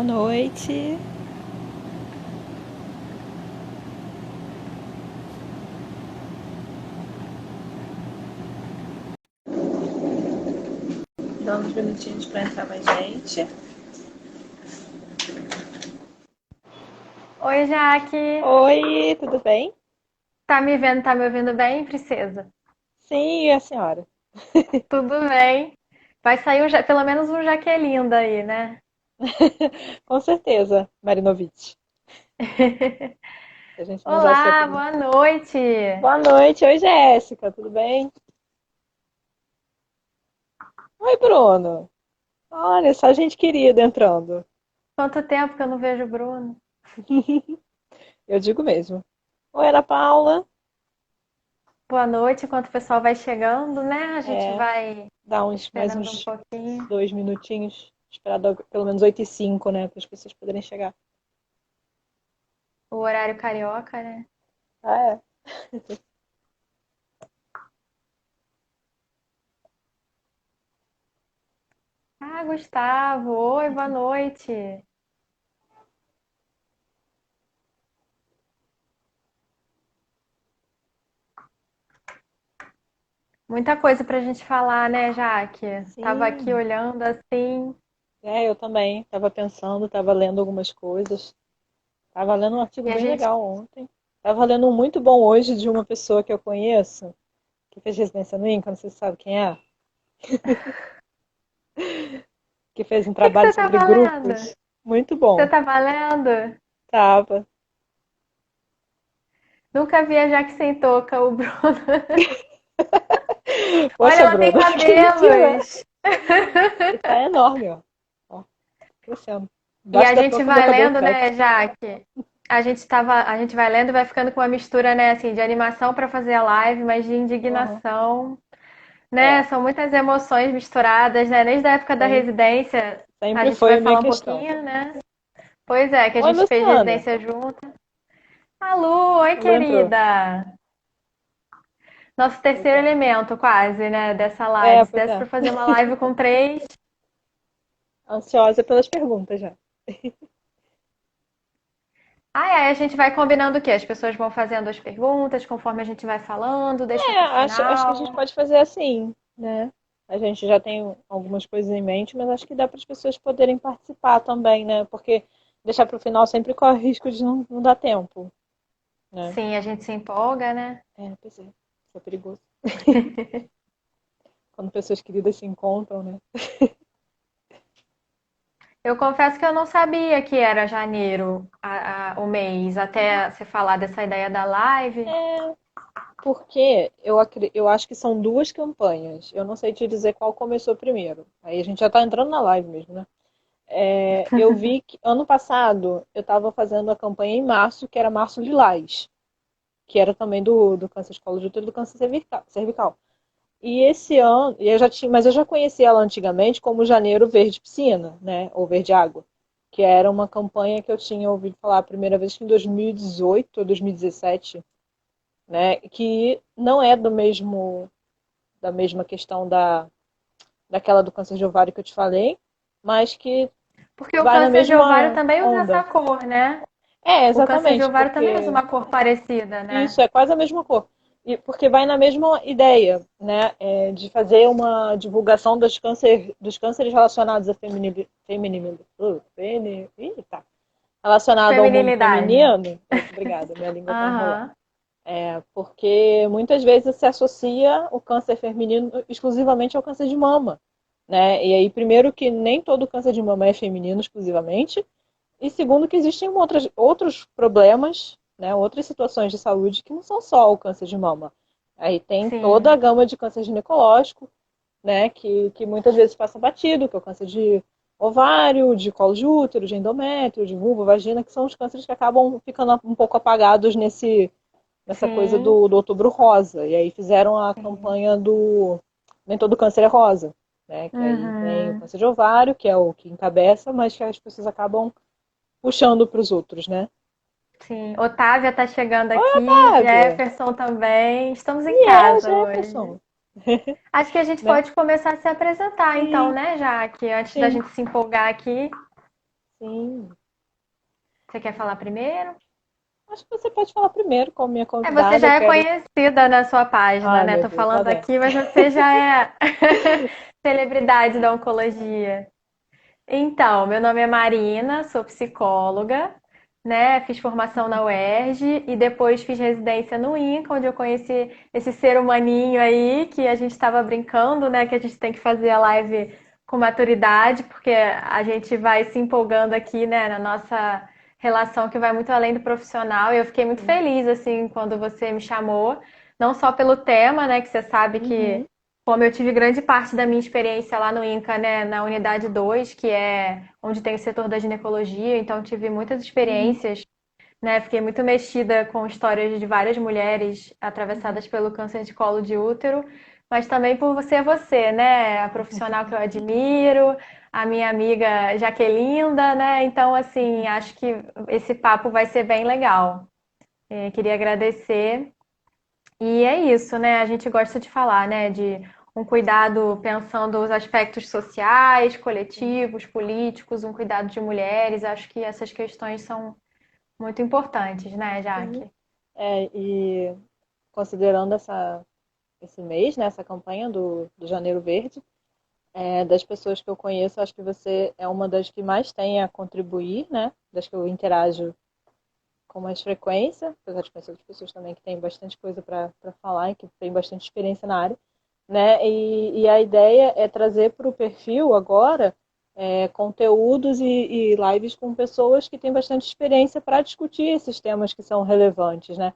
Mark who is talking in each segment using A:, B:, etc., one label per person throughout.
A: Boa noite. Dá uns minutinhos para entrar mais gente.
B: Oi, Jaque.
A: Oi, tudo bem?
B: Tá me vendo, tá me ouvindo bem, princesa?
A: Sim, e a senhora?
B: Tudo bem. Vai sair pelo menos um Jaqueline daí, né?
A: Com certeza, Marinovich. Se a gente não usasse
B: Olá,
A: apelido.
B: boa noite.
A: Boa noite, oi Jéssica, tudo bem? Oi, Bruno. Olha, só gente querida entrando.
B: Quanto tempo que eu não vejo o Bruno?
A: Eu digo mesmo. Oi, Ana Paula.
B: Boa noite, enquanto o pessoal vai chegando, né? A gente
A: É,
B: vai
A: dá mais
B: esperando um
A: uns
B: pouquinho.
A: 2 minutinhos. Esperar pelo menos 8h05, né? Para as pessoas poderem chegar.
B: O horário carioca, né?
A: Ah, é.
B: Ah, Gustavo. Oi, boa noite. Muita coisa pra gente falar, né, Jaque? Tava aqui
A: Sim.
B: olhando assim.
A: É, eu também. Estava pensando, estava lendo algumas coisas. Estava lendo um artigo
B: E a
A: bem
B: gente
A: legal ontem. Estava lendo um muito bom hoje de uma pessoa que eu conheço, que fez residência no INCA, não sei se você sabe quem é, que fez um
B: que
A: trabalho
B: você
A: sobre
B: tava lendo?
A: grupos. Muito
B: Você
A: bom.
B: tava lendo?
A: Tava.
B: Nunca vi a Jaque sem touca, o Bruno. Olha,
A: Poxa,
B: ela tem
A: Bruno, que mentira!
B: cabelos!
A: E tá enorme, ó. Ó, crescendo.
B: E
A: Embaixo
B: a
A: da
B: gente
A: touca meu
B: vai
A: cabelo
B: lendo,
A: cresce.
B: né, Jaque? A gente vai lendo e vai ficando com uma mistura, né, assim, de animação pra fazer a live, mas de
A: Uhum.
B: indignação, né?
A: É,
B: São muitas emoções misturadas, né? Desde a época da
A: sempre,
B: residência, a
A: sempre
B: gente
A: foi
B: vai
A: a minha
B: falar um
A: questão.
B: pouquinho, né? Pois é, que a
A: Oi,
B: gente fez
A: Luciana.
B: residência junto. Alô, oi,
A: A Lu entrou.
B: querida! Nosso
A: Pois
B: terceiro
A: é.
B: elemento, quase, né, dessa live.
A: É,
B: Se
A: pois
B: desse
A: é.
B: pra fazer uma live com três.
A: Ansiosa pelas perguntas já.
B: Ai, a gente vai combinando o quê? As pessoas vão fazendo as perguntas conforme a gente vai falando, deixa
A: É,
B: pro
A: acho que a gente
B: final.
A: pode fazer assim, né? A gente já tem algumas coisas em mente, mas acho que dá para as pessoas poderem participar também, né? Porque deixar para o final sempre corre risco de não dar tempo, né?
B: Sim, a gente se empolga, né?
A: É, pois é. Isso é perigoso. Quando pessoas queridas se encontram, né?
B: Eu confesso que eu não sabia que era janeiro o mês, até você falar dessa ideia da live.
A: Porque eu acho que são duas campanhas. Eu não sei te dizer qual começou primeiro. Aí a gente já tá entrando na live mesmo, né? É, eu vi que ano passado eu estava fazendo a campanha em março, que era Março Lilás, que era também do câncer de colo de útero e do câncer cervical. E esse ano, e eu já tinha, mas eu já conhecia ela antigamente como Janeiro Verde Piscina, né, ou Verde Água, que era uma campanha que eu tinha ouvido falar a primeira vez que em 2018 ou 2017, né, que não é do mesmo da mesma questão daquela do câncer de ovário que eu te falei, mas que
B: Porque o
A: vai na
B: câncer de ovário
A: mesma
B: também usa essa
A: onda.
B: cor, né?
A: É,
B: O câncer de
A: exatamente,
B: ovário também usa
A: porque
B: uma cor parecida, né?
A: isso é quase a mesma cor. E porque vai na mesma ideia, né? De fazer uma divulgação dos cânceres relacionados a eita, relacionado ao mundo
B: Feminilidade.
A: feminino. Isso, obrigada, minha língua está enrolando.
B: Aham.
A: Porque muitas vezes se associa o câncer feminino exclusivamente ao câncer de mama, né? E aí, primeiro que nem todo câncer de mama é feminino exclusivamente, e segundo que existem outros problemas, né, outras situações de saúde que não são só o câncer de mama. Aí tem toda a
B: Sim,
A: gama de câncer ginecológico, né, que muitas vezes passa batido, que é o câncer de ovário, de colo de útero, de endométrio, de vulva, vagina, que são os cânceres que acabam ficando um pouco apagados nessa coisa
B: sim,
A: do Outubro Rosa. E aí fizeram a
B: sim.
A: campanha do Nem Todo Câncer é Rosa, né? Que aí tem o
B: Uhum.
A: câncer de ovário, que é o que encabeça, mas que as pessoas acabam puxando para os outros, né?
B: Sim. Otávia tá chegando
A: Oi,
B: aqui,
A: Otávia!
B: Jefferson também. Estamos em
A: E é,
B: casa hoje.
A: Jefferson,
B: Acho que a gente
A: né?
B: pode começar a se apresentar, então,
A: Sim,
B: né, Jaque? Antes da
A: sim,
B: gente se empolgar aqui.
A: Sim.
B: Você quer falar primeiro?
A: Acho que você pode falar primeiro como minha
B: Você
A: convidada. Eu
B: já é
A: quero.
B: conhecida na sua página,
A: Ai,
B: né?
A: meu
B: Tô
A: Deus, lá
B: falando
A: vem.
B: aqui, mas você já é celebridade da oncologia. Então, meu nome é Marina, sou psicóloga, né? Fiz formação na UERJ e depois fiz residência no INCA, onde eu conheci esse ser humaninho aí que a gente estava brincando, né? Que a gente tem que fazer a live com maturidade, porque a gente vai se empolgando aqui, né? Na nossa relação que vai muito além do profissional. E eu fiquei muito feliz, assim, quando você me chamou, não só pelo tema, né? Que você sabe que
A: Uhum,
B: como eu tive grande parte da minha experiência lá no INCA, né, na unidade 2, que é onde tem o setor da ginecologia, então tive muitas
A: uhum,
B: experiências, né, fiquei muito mexida com histórias de várias mulheres
A: uhum.
B: atravessadas pelo câncer de colo de útero, mas também por você, né, a profissional que eu admiro, a minha amiga Jaquelinda, né, então assim, acho que esse papo vai ser bem legal. Queria agradecer e é isso, né? A gente gosta de falar, né? De um cuidado pensando os aspectos sociais, coletivos, políticos, um cuidado de mulheres. Acho que essas questões são muito importantes, né,
A: Sim.
B: Jaque?
A: E considerando esse mês, né, essa campanha do Janeiro Verde, das pessoas que eu conheço, acho que você é uma das que mais tem a contribuir, né? Das que eu interajo com mais frequência, apesar de conhecer outras pessoas também que têm bastante coisa para falar e que têm bastante experiência na área, né? E a ideia é trazer para o perfil agora conteúdos e lives com pessoas que têm bastante experiência para discutir esses temas que são relevantes, né?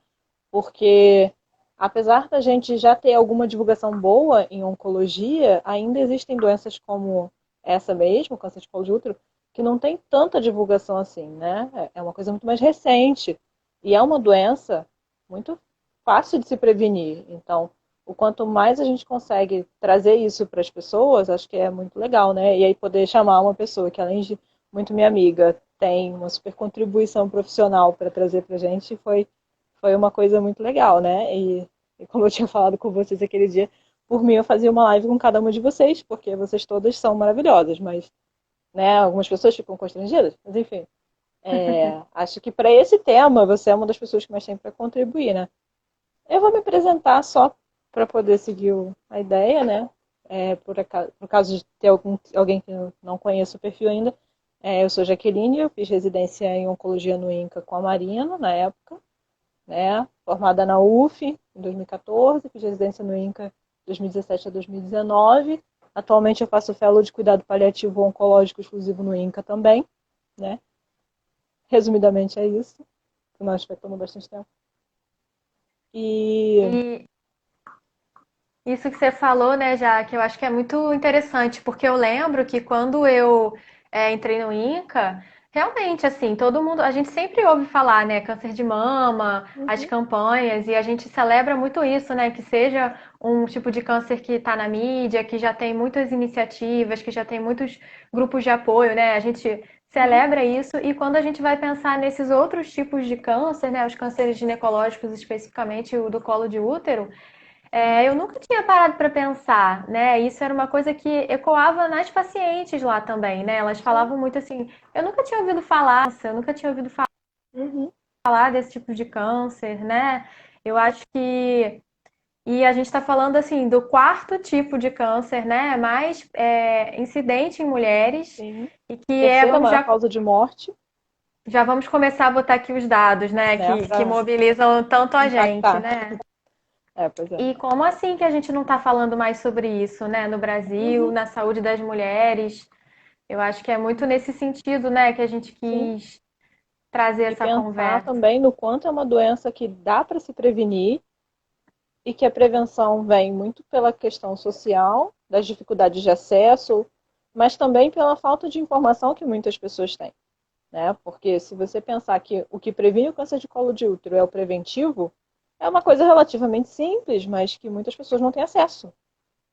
A: Porque apesar da gente já ter alguma divulgação boa em oncologia, ainda existem doenças como essa mesmo, câncer de colo de útero, que não tem tanta divulgação assim, né? É uma coisa muito mais recente. E é uma doença muito fácil de se prevenir. Então, o quanto mais a gente consegue trazer isso para as pessoas, acho que é muito legal, né? E aí poder chamar uma pessoa que, além de muito minha amiga, tem uma super contribuição profissional para trazer para a gente, foi uma coisa muito legal, né? E como eu tinha falado com vocês aquele dia, por mim eu fazia uma live com cada uma de vocês, porque vocês todas são maravilhosas, mas né, algumas pessoas ficam constrangidas, mas enfim. Acho que para esse tema você é uma das pessoas que mais tem para contribuir, né? Eu vou me apresentar só para poder seguir a ideia, né? Por caso de ter alguém que não conheça o perfil ainda, eu sou Jaqueline, eu fiz residência em oncologia no INCA com a Marina na época, né? Formada na UF em 2014, fiz residência no INCA de 2017 a 2019. Atualmente eu faço fellow de cuidado paliativo oncológico exclusivo no INCA também, né? Resumidamente é isso, que nós vai tomar bastante tempo. E
B: E isso que você falou, né, já que eu acho que é muito interessante, porque eu lembro que quando eu entrei no INCA, realmente, assim, todo mundo, a gente sempre ouve falar, né, câncer de mama, as
A: uhum,
B: campanhas, e a gente celebra muito isso, né, que seja um tipo de câncer que está na mídia, que já tem muitas iniciativas, que já tem muitos grupos de apoio, né, a gente
A: uhum,
B: celebra isso, e quando a gente vai pensar nesses outros tipos de câncer, né, os cânceres ginecológicos, especificamente o do colo de útero, eu nunca tinha parado para pensar, né? Isso era uma coisa que ecoava nas pacientes lá também, né? Elas
A: sim,
B: falavam muito assim, eu nunca tinha ouvido falar, eu nunca tinha ouvido
A: uhum,
B: falar desse tipo de câncer, né? Eu acho que e a gente está falando assim do quarto tipo de câncer, né? Mais incidente em mulheres
A: sim.
B: e que
A: Terceira
B: vamos
A: maior causa de morte,
B: já vamos começar a botar aqui os dados, né?
A: né,
B: Que
A: para
B: mobilizam tanto a gente,
A: impactar.
B: né?
A: Pois é.
B: E como assim que a gente não está falando mais sobre isso, né? No Brasil,
A: Uhum,
B: na saúde das mulheres? Eu acho que é muito nesse sentido, né, que a gente
A: sim.
B: quis trazer
A: E
B: essa
A: pensar
B: conversa.
A: também no quanto é uma doença que dá para se prevenir e que a prevenção vem muito pela questão social, das dificuldades de acesso, mas também pela falta de informação que muitas pessoas têm, né? Porque se você pensar que o que previne o câncer de colo de útero é o preventivo, é uma coisa relativamente simples, mas que muitas pessoas não têm acesso,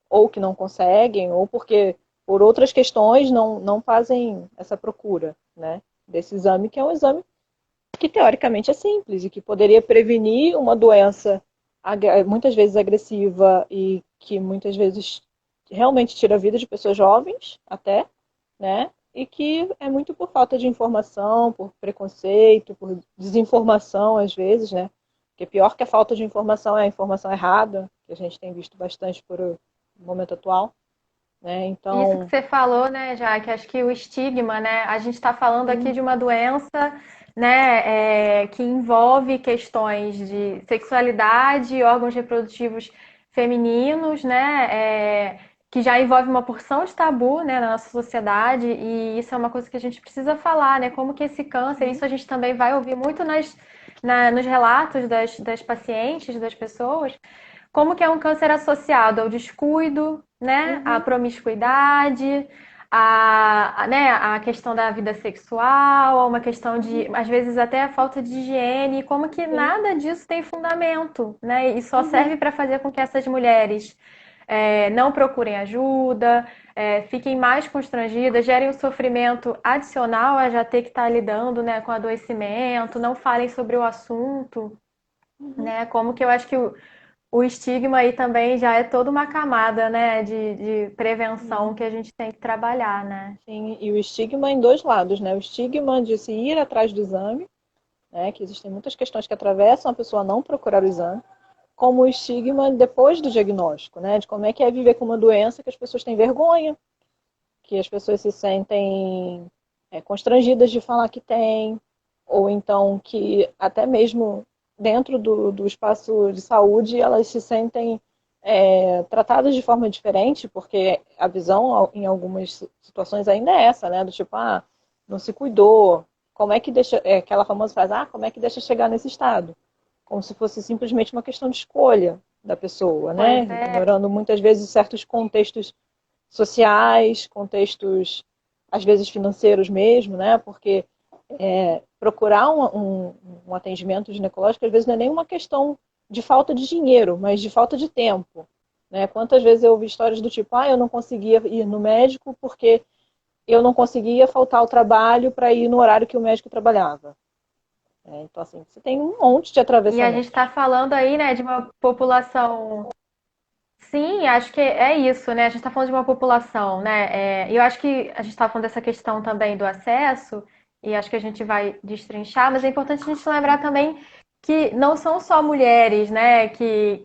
A: ou que não conseguem, ou porque por outras questões não fazem essa procura, né? Desse exame, que é um exame que teoricamente é simples e que poderia prevenir uma doença muitas vezes agressiva e que muitas vezes realmente tira a vida de pessoas jovens até, né? e que é muito por falta de informação, por preconceito, por desinformação às vezes, né? Porque pior que a falta de informação é a informação errada, que a gente tem visto bastante por o momento atual, né?
B: Isso que
A: Então,
B: você falou, né, Jaque? Acho que o estigma, né? A gente está falando aqui
A: sim,
B: de uma doença, né, que envolve questões de sexualidade, órgãos reprodutivos femininos, né, que já envolve uma porção de tabu, né, na nossa sociedade, e isso é uma coisa que a gente precisa falar, né? Como que esse câncer,
A: sim,
B: isso a gente também vai ouvir muito nos relatos das pacientes, das pessoas, como que é um câncer associado ao descuido, né, à
A: uhum,
B: promiscuidade, né, a questão da vida sexual, a uma questão de,
A: uhum,
B: às vezes, até a falta de higiene, como que
A: sim,
B: nada disso tem fundamento, né, e só
A: uhum,
B: serve para fazer com que essas mulheres não procurem ajuda, fiquem mais constrangidas, gerem um sofrimento adicional a já ter que estar lidando, né, com adoecimento, não falem sobre o assunto,
A: uhum.
B: né, como que eu acho que o estigma aí também já é toda uma camada, né, de prevenção
A: Sim,
B: que a gente tem que trabalhar, né?
A: sim, e o estigma em dois lados, né? O estigma de se ir atrás do exame, né? Que existem muitas questões que atravessam a pessoa a não procurar o exame, como o estigma depois do diagnóstico, né? De como é que é viver com uma doença que as pessoas têm vergonha, que as pessoas se sentem constrangidas de falar que tem, ou então que até mesmo dentro do espaço de saúde elas se sentem tratadas de forma diferente, porque a visão em algumas situações ainda é essa, né? Do tipo, não se cuidou, como é que deixa, aquela famosa frase, como é que deixa chegar nesse estado? Como se fosse simplesmente uma questão de escolha da pessoa, né?
B: Pois é.
A: Ignorando muitas vezes certos contextos sociais, contextos, às vezes financeiros mesmo, né? Porque procurar um atendimento ginecológico, às vezes, não é nem uma questão de falta de dinheiro, mas de falta de tempo. Né? Quantas vezes eu ouvi histórias do tipo, eu não conseguia ir no médico porque eu não conseguia faltar ao trabalho para ir no horário que o médico trabalhava. Então, assim, você tem um monte de
B: E a gente está
A: atravessamentos.
B: falando aí, né, de uma população. Sim, acho que é isso, né? A gente está falando de uma população, né? E eu acho que a gente está falando dessa questão também do acesso, e acho que a gente vai destrinchar, mas é importante a gente lembrar também que não são só mulheres, né,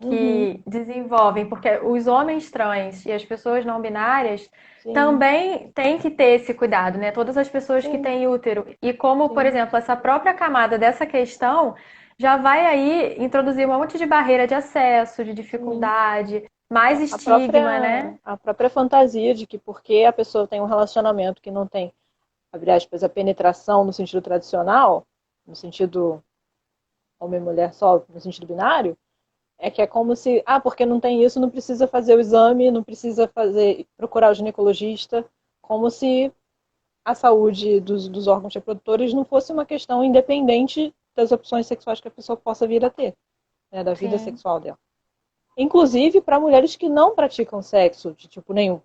A: Uhum,
B: que desenvolvem, porque os homens trans e as pessoas não binárias
A: sim,
B: também têm que ter esse cuidado, né? Todas as pessoas que
A: sim,
B: têm útero. E como, por
A: sim.
B: exemplo, essa própria camada dessa questão já vai aí introduzir um monte de barreira de acesso, de
A: Sim.
B: dificuldade, mais
A: A
B: estigma, né?
A: própria fantasia de que porque a pessoa tem um relacionamento que não tem, abre aspas, a penetração no sentido tradicional, no sentido homem e mulher só, no sentido binário, é que é como se, porque não tem isso, não precisa fazer o exame, não precisa procurar o ginecologista, como se a saúde dos órgãos reprodutores não fosse uma questão independente das opções sexuais que a pessoa possa vir a ter, né, da vida
B: Sim.
A: sexual dela. Inclusive para mulheres que não praticam sexo de tipo nenhum,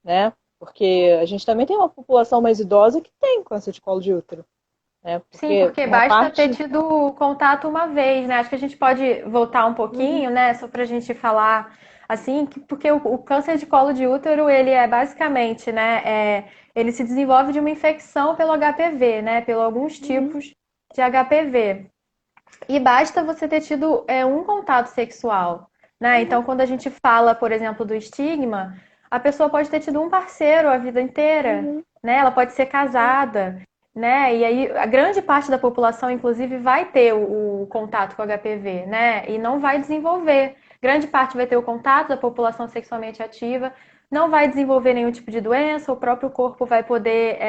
A: né? Porque a gente também tem uma população mais idosa que tem câncer de colo de útero, né?
B: Sim,
A: Porque
B: porque
A: uma
B: basta ter
A: parte.
B: tido contato uma vez, né? Acho que a gente pode voltar um
A: Uhum,
B: pouquinho, né? Só para a gente falar assim, porque o câncer de colo de útero, ele é basicamente, né? Ele se desenvolve de uma infecção pelo HPV, né? Pelo alguns
A: uhum,
B: tipos de HPV. E basta você ter tido um contato sexual, né? Então,
A: uhum,
B: quando a gente fala, por exemplo, do estigma, a pessoa pode ter tido um parceiro a vida inteira,
A: uhum,
B: né? Ela pode ser
A: sim,
B: casada, né? E aí a grande parte da população, inclusive, vai ter o contato com o HPV, né? E não vai desenvolver. Grande parte vai ter o contato da população sexualmente ativa, não vai desenvolver nenhum tipo de doença, o próprio corpo vai poder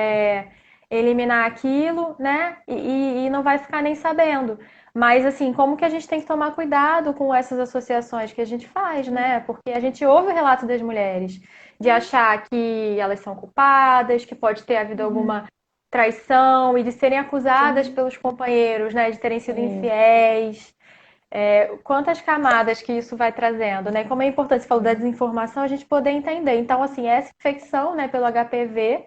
B: eliminar aquilo, né? E não vai ficar nem sabendo. Mas, assim, como que a gente tem que tomar cuidado com essas associações que a gente faz,
A: sim,
B: né? Porque a gente ouve o relato das mulheres de
A: sim,
B: achar que elas são culpadas, que pode ter havido
A: uhum,
B: alguma traição e de serem acusadas
A: sim,
B: pelos companheiros, né? De terem sido
A: sim,
B: infiéis. Quantas camadas que isso vai trazendo, né? Como é importante, você falou da
A: sim,
B: desinformação, a gente poder entender. Então, assim, essa infecção, né, pelo HPV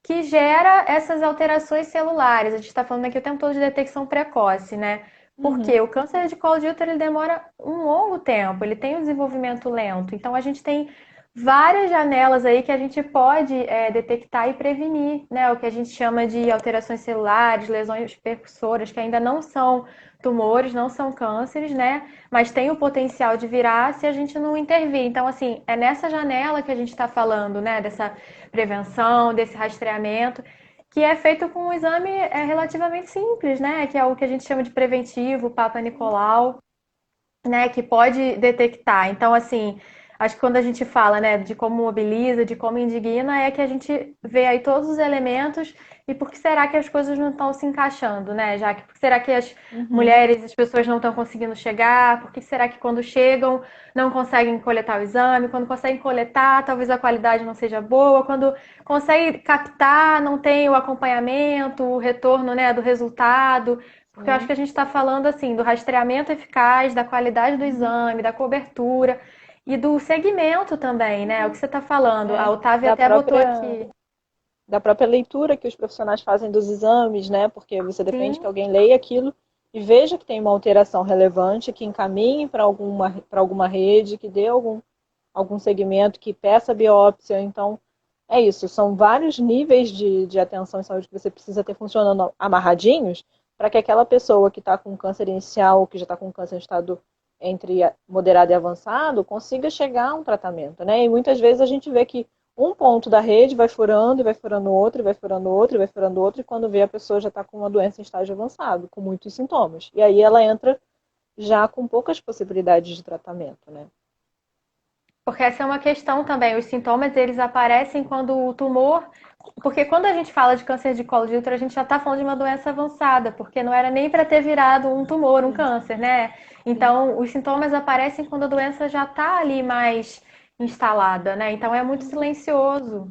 B: que gera essas alterações celulares. A gente está falando aqui o tempo todo de detecção precoce, né? Porque
A: uhum,
B: o câncer de colo de útero ele demora um longo tempo, ele tem um desenvolvimento lento. Então a gente tem várias janelas aí que a gente pode detectar e prevenir, né? O que a gente chama de alterações celulares, lesões percussoras, que ainda não são tumores, não são cânceres, né? Mas tem o potencial de virar se a gente não intervir. Então, assim, é nessa janela que a gente está falando, né? Dessa prevenção, desse rastreamento, que é feito com um exame relativamente simples, né? Que é o que a gente chama de preventivo, Papa Nicolau, né, que pode detectar. Então, assim, acho que quando a gente fala, né, de como mobiliza, de como indigna, é que a gente vê aí todos os elementos e por que será que as coisas não estão se encaixando, né, já que por que será que as
A: Uhum.
B: mulheres, as pessoas não estão conseguindo chegar, por que será que quando chegam não conseguem coletar o exame, quando conseguem coletar, talvez a qualidade não seja boa, quando conseguem captar, não tem o acompanhamento, o retorno, né, do resultado, porque eu acho
A: Sim.
B: que a gente está falando assim do rastreamento eficaz, da qualidade do
A: Uhum.
B: exame, da cobertura e do segmento também, né? O que você está falando. A
A: É,
B: Otávia
A: da
B: até botou
A: própria,
B: aqui.
A: da própria leitura que os profissionais fazem dos exames, né? Porque você depende que
B: Sim,
A: alguém leia aquilo e veja que tem uma alteração relevante, que encaminhe para alguma rede, que dê algum segmento, que peça biópsia. Então, é isso. São vários níveis de atenção em saúde que você precisa ter funcionando amarradinhos para que aquela pessoa que está com câncer inicial ou que já está com câncer em estado entre moderado e avançado consiga chegar a um tratamento, né? E muitas vezes a gente vê que um ponto da rede vai furando, e vai furando outro, e vai furando outro, e vai furando outro, e quando vê a pessoa já está com uma doença em estágio avançado, com muitos sintomas. E aí ela entra já com poucas possibilidades de tratamento, né?
B: porque essa é uma questão também. Os sintomas, eles aparecem quando o tumor. Porque quando a gente fala de câncer de colo de útero, a gente já está falando de uma doença avançada, porque não era nem para ter virado um tumor, um
A: Sim,
B: câncer, né?
A: sim.
B: Então, os sintomas aparecem quando a doença já está ali mais instalada, né? Então, é muito
A: Uhum,
B: silencioso.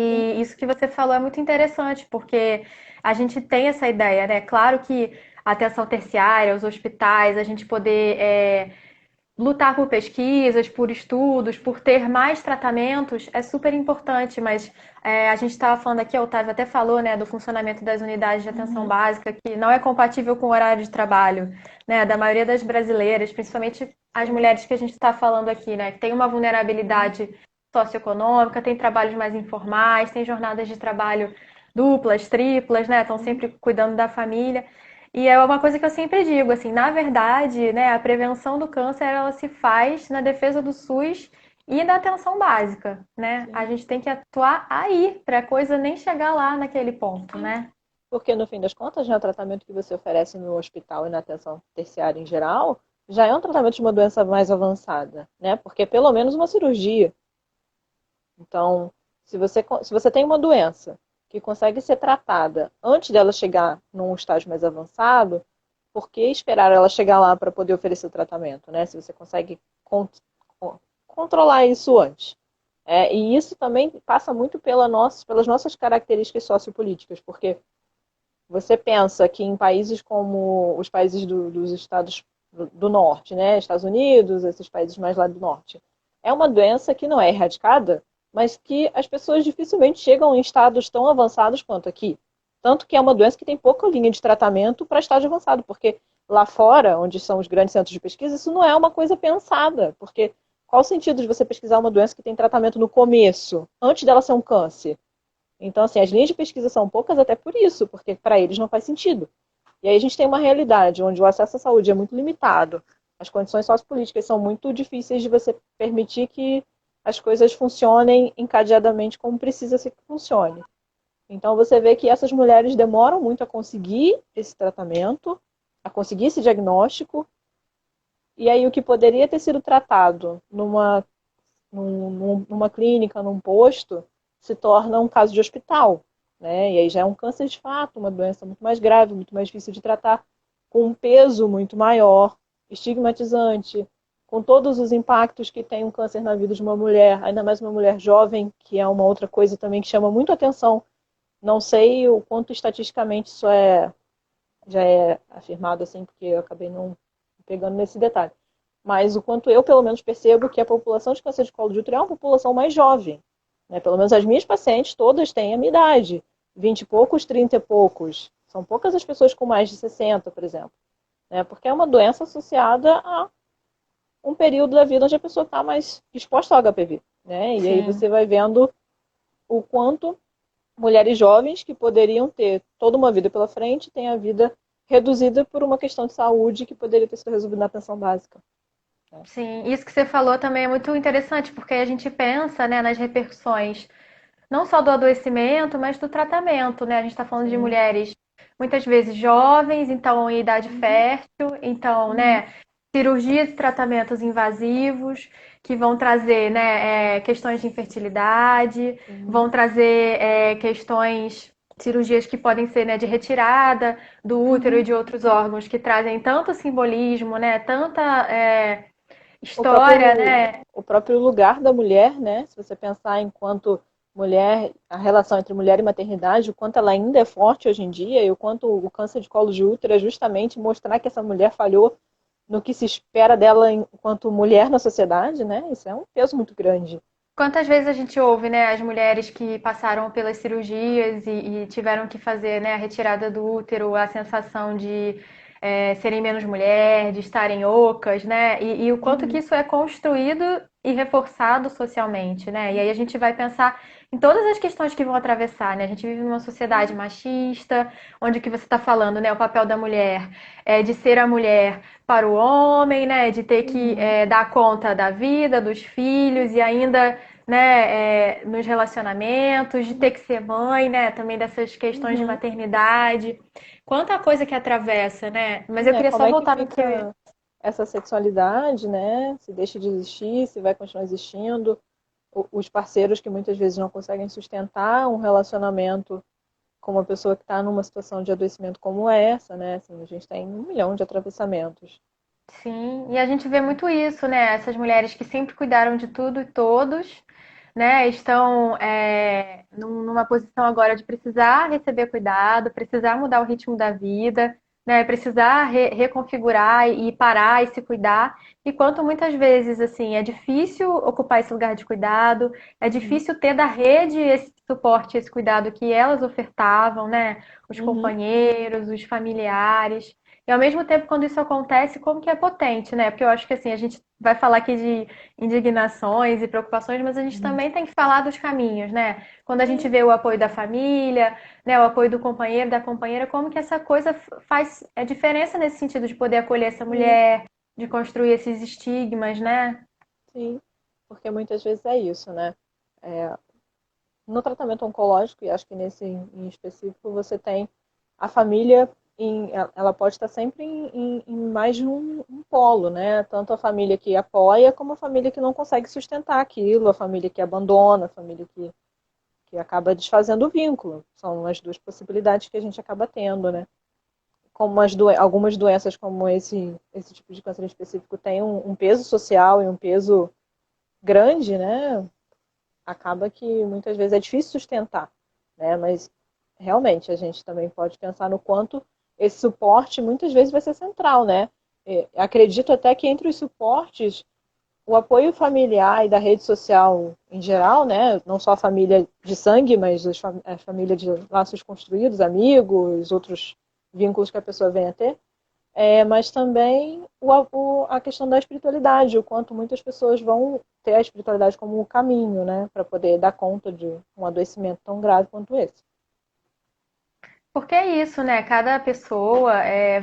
A: sim.
B: E isso que você falou é muito interessante, porque a gente tem essa ideia, né? Claro que a atenção terciária, os hospitais, a gente poder lutar por pesquisas, por estudos, por ter mais tratamentos é super importante, mas a gente estava falando aqui, a Otávio até falou, né, do funcionamento das unidades de atenção
A: Uhum,
B: básica, que não é compatível com o horário de trabalho, né, da maioria das brasileiras, principalmente as
A: sim.
B: mulheres que a gente está falando aqui, né, que tem uma vulnerabilidade socioeconômica, tem trabalhos mais informais, tem jornadas de trabalho duplas, triplas, né, estão
A: Uhum.
B: sempre cuidando da família. E é uma coisa que eu sempre digo, assim, na verdade, né, a prevenção do câncer ela se faz na defesa do SUS e da atenção básica, né? A
A: Sim.
B: gente tem que atuar aí para a coisa nem chegar lá naquele ponto, né?
A: Porque no fim das contas, né, o tratamento que você oferece no hospital e na atenção terciária em geral já é um tratamento de uma doença mais avançada, né? Porque é pelo menos uma cirurgia. Então, se você tem uma doença que consegue ser tratada antes dela chegar num estágio mais avançado, por que esperar ela chegar lá para poder oferecer o tratamento, né? Se você consegue controlar isso antes. E isso também passa muito pelas nossas características sociopolíticas, porque você pensa que em países como os países dos estados do norte, né, Estados Unidos, esses países mais lá do norte, é uma doença que não é erradicada, mas que as pessoas dificilmente chegam em estados tão avançados quanto aqui. Tanto que é uma doença que tem pouca linha de tratamento para estágio avançado, porque lá fora, onde são os grandes centros de pesquisa, isso não é uma coisa pensada, porque qual o sentido de você pesquisar uma doença que tem tratamento no começo, antes dela ser um câncer? Então, assim, as linhas de pesquisa são poucas até por isso, porque para eles não faz sentido. E aí a gente tem uma realidade onde o acesso à saúde é muito limitado, as condições sociopolíticas são muito difíceis de você permitir que as coisas funcionem encadeadamente como precisa ser que funcione. Então você vê que essas mulheres demoram muito a conseguir esse tratamento, a conseguir esse diagnóstico, e aí o que poderia ter sido tratado numa clínica, num posto, se torna um caso de hospital, né? E aí já é um câncer de fato, uma doença muito mais grave, muito mais difícil de tratar, com um peso muito maior, estigmatizante, com todos os impactos que tem um câncer na vida de uma mulher, ainda mais uma mulher jovem, que é uma outra coisa também que chama muito atenção. Não sei o quanto estatisticamente isso já é afirmado assim, porque eu acabei não pegando nesse detalhe. Mas o quanto eu, pelo menos, percebo que a população de câncer de colo de útero é uma população mais jovem. Né? Pelo menos as minhas pacientes todas têm a minha idade. 20 e poucos, 30 e poucos. São poucas as pessoas com mais de 60, por exemplo. Né? Porque é uma doença associada a um período da vida onde a pessoa está mais exposta ao HPV. né? E aí
B: Sim.
A: você vai vendo o quanto mulheres jovens que poderiam ter toda uma vida pela frente têm a vida reduzida por uma questão de saúde que poderia ter sido resolvida na pensão básica, né?
B: Sim, isso que você falou também é muito interessante, porque a gente pensa, né, nas repercussões não só do adoecimento, mas do tratamento, né? A gente está falando de
A: Sim.
B: mulheres muitas vezes jovens, então em idade
A: Uhum.
B: fértil, então,
A: Uhum.
B: né, cirurgias e tratamentos invasivos que vão trazer, né, questões de infertilidade, vão
A: Sim.
B: trazer questões, cirurgias que podem ser, né, de retirada do útero e
A: Uhum.
B: de outros órgãos que trazem tanto simbolismo, né, tanta
A: O
B: história,
A: próprio,
B: né?
A: o próprio lugar da mulher, né? Se você pensar enquanto mulher, a relação entre mulher e maternidade, o quanto ela ainda é forte hoje em dia e o quanto o câncer de colo de útero é justamente mostrar que essa mulher falhou no que se espera dela enquanto mulher na sociedade, né? Isso é um peso muito grande.
B: Quantas vezes a gente ouve, né, as mulheres que passaram pelas cirurgias e tiveram que fazer, né, a retirada do útero, a sensação de serem menos mulher, de estarem ocas, né, e o quanto que
A: Uhum.
B: isso é construído e reforçado socialmente, né, e aí a gente vai pensar em todas as questões que vão atravessar, né, a gente vive numa sociedade machista, onde o que você está falando, né, o papel da mulher é de ser a mulher para o homem, né, de ter que
A: Uhum.
B: dar conta da vida, dos filhos e ainda né, nos relacionamentos, de ter que ser mãe, né, também dessas questões de
A: Uhum.
B: maternidade. Quanta coisa que atravessa, né? Mas eu
A: É,
B: queria
A: como
B: só
A: é que
B: voltar no que eu...
A: fica essa sexualidade, né? Se deixa de existir, se vai continuar existindo. Os parceiros que muitas vezes não conseguem sustentar um relacionamento com uma pessoa que está numa situação de adoecimento como essa, né? Assim, a gente tem 1 milhão de atravessamentos.
B: Sim, e a gente vê muito isso, né? Essas mulheres que sempre cuidaram de tudo e todos, né? Estão numa posição agora de precisar receber cuidado, precisar mudar o ritmo da vida, né? Precisar reconfigurar e parar e se cuidar. E quanto muitas vezes, assim, é difícil ocupar esse lugar de cuidado, é
A: Uhum.
B: difícil ter da rede esse suporte, esse cuidado que elas ofertavam, né? Os
A: Uhum.
B: companheiros, os familiares. E ao mesmo tempo, quando isso acontece, como que é potente, né? Porque eu acho que assim, a gente vai falar aqui de indignações e preocupações, mas a gente
A: Uhum.
B: também tem que falar dos caminhos, né? Quando a gente
A: Sim.
B: vê o apoio da família, né, o apoio do companheiro, da companheira, como que essa coisa faz diferença nesse sentido de poder acolher essa
A: Sim.
B: mulher, de construir esses estigmas, né?
A: Sim. Porque muitas vezes é isso, né? No tratamento oncológico, e acho que nesse em específico, você tem a família, ela pode estar sempre em mais de um polo, né? Tanto a família que apoia, como a família que não consegue sustentar aquilo, a família que abandona, a família que acaba desfazendo o vínculo. São as duas possibilidades que a gente acaba tendo, né? Como algumas doenças como esse tipo de câncer em específico tem um peso social e um peso grande, né? Acaba que muitas vezes é difícil sustentar, né? Mas realmente a gente também pode pensar no quanto esse suporte muitas vezes vai ser central, né? Acredito até que entre os suportes, o apoio familiar e da rede social em geral, né? Não só a família de sangue, mas a família de laços construídos, amigos, outros vínculos que a pessoa venha a ter, mas também a questão da espiritualidade, o quanto muitas pessoas vão ter a espiritualidade como um caminho, né, para poder dar conta de um adoecimento tão grave quanto esse.
B: Porque é isso, né? Cada pessoa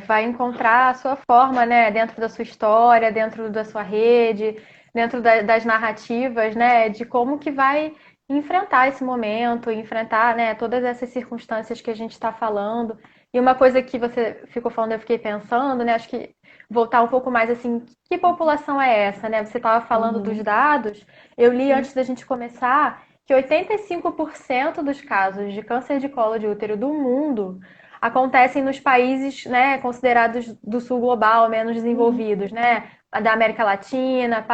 B: vai encontrar a sua forma, né? Dentro da sua história, dentro da sua rede, dentro das narrativas, né? De como que vai enfrentar esse momento, enfrentar, né? Todas essas circunstâncias que a gente está falando. E uma coisa que você ficou falando, eu fiquei pensando, né? Acho que voltar um pouco mais assim, que população é essa, né? Você estava falando dos
A: Uhum.
B: dados. Eu li
A: Sim.
B: antes da gente começar que 85% dos casos de câncer de colo de útero do mundo acontecem nos países, né, considerados do sul global, menos
A: Uhum.
B: desenvolvidos, né, da América Latina,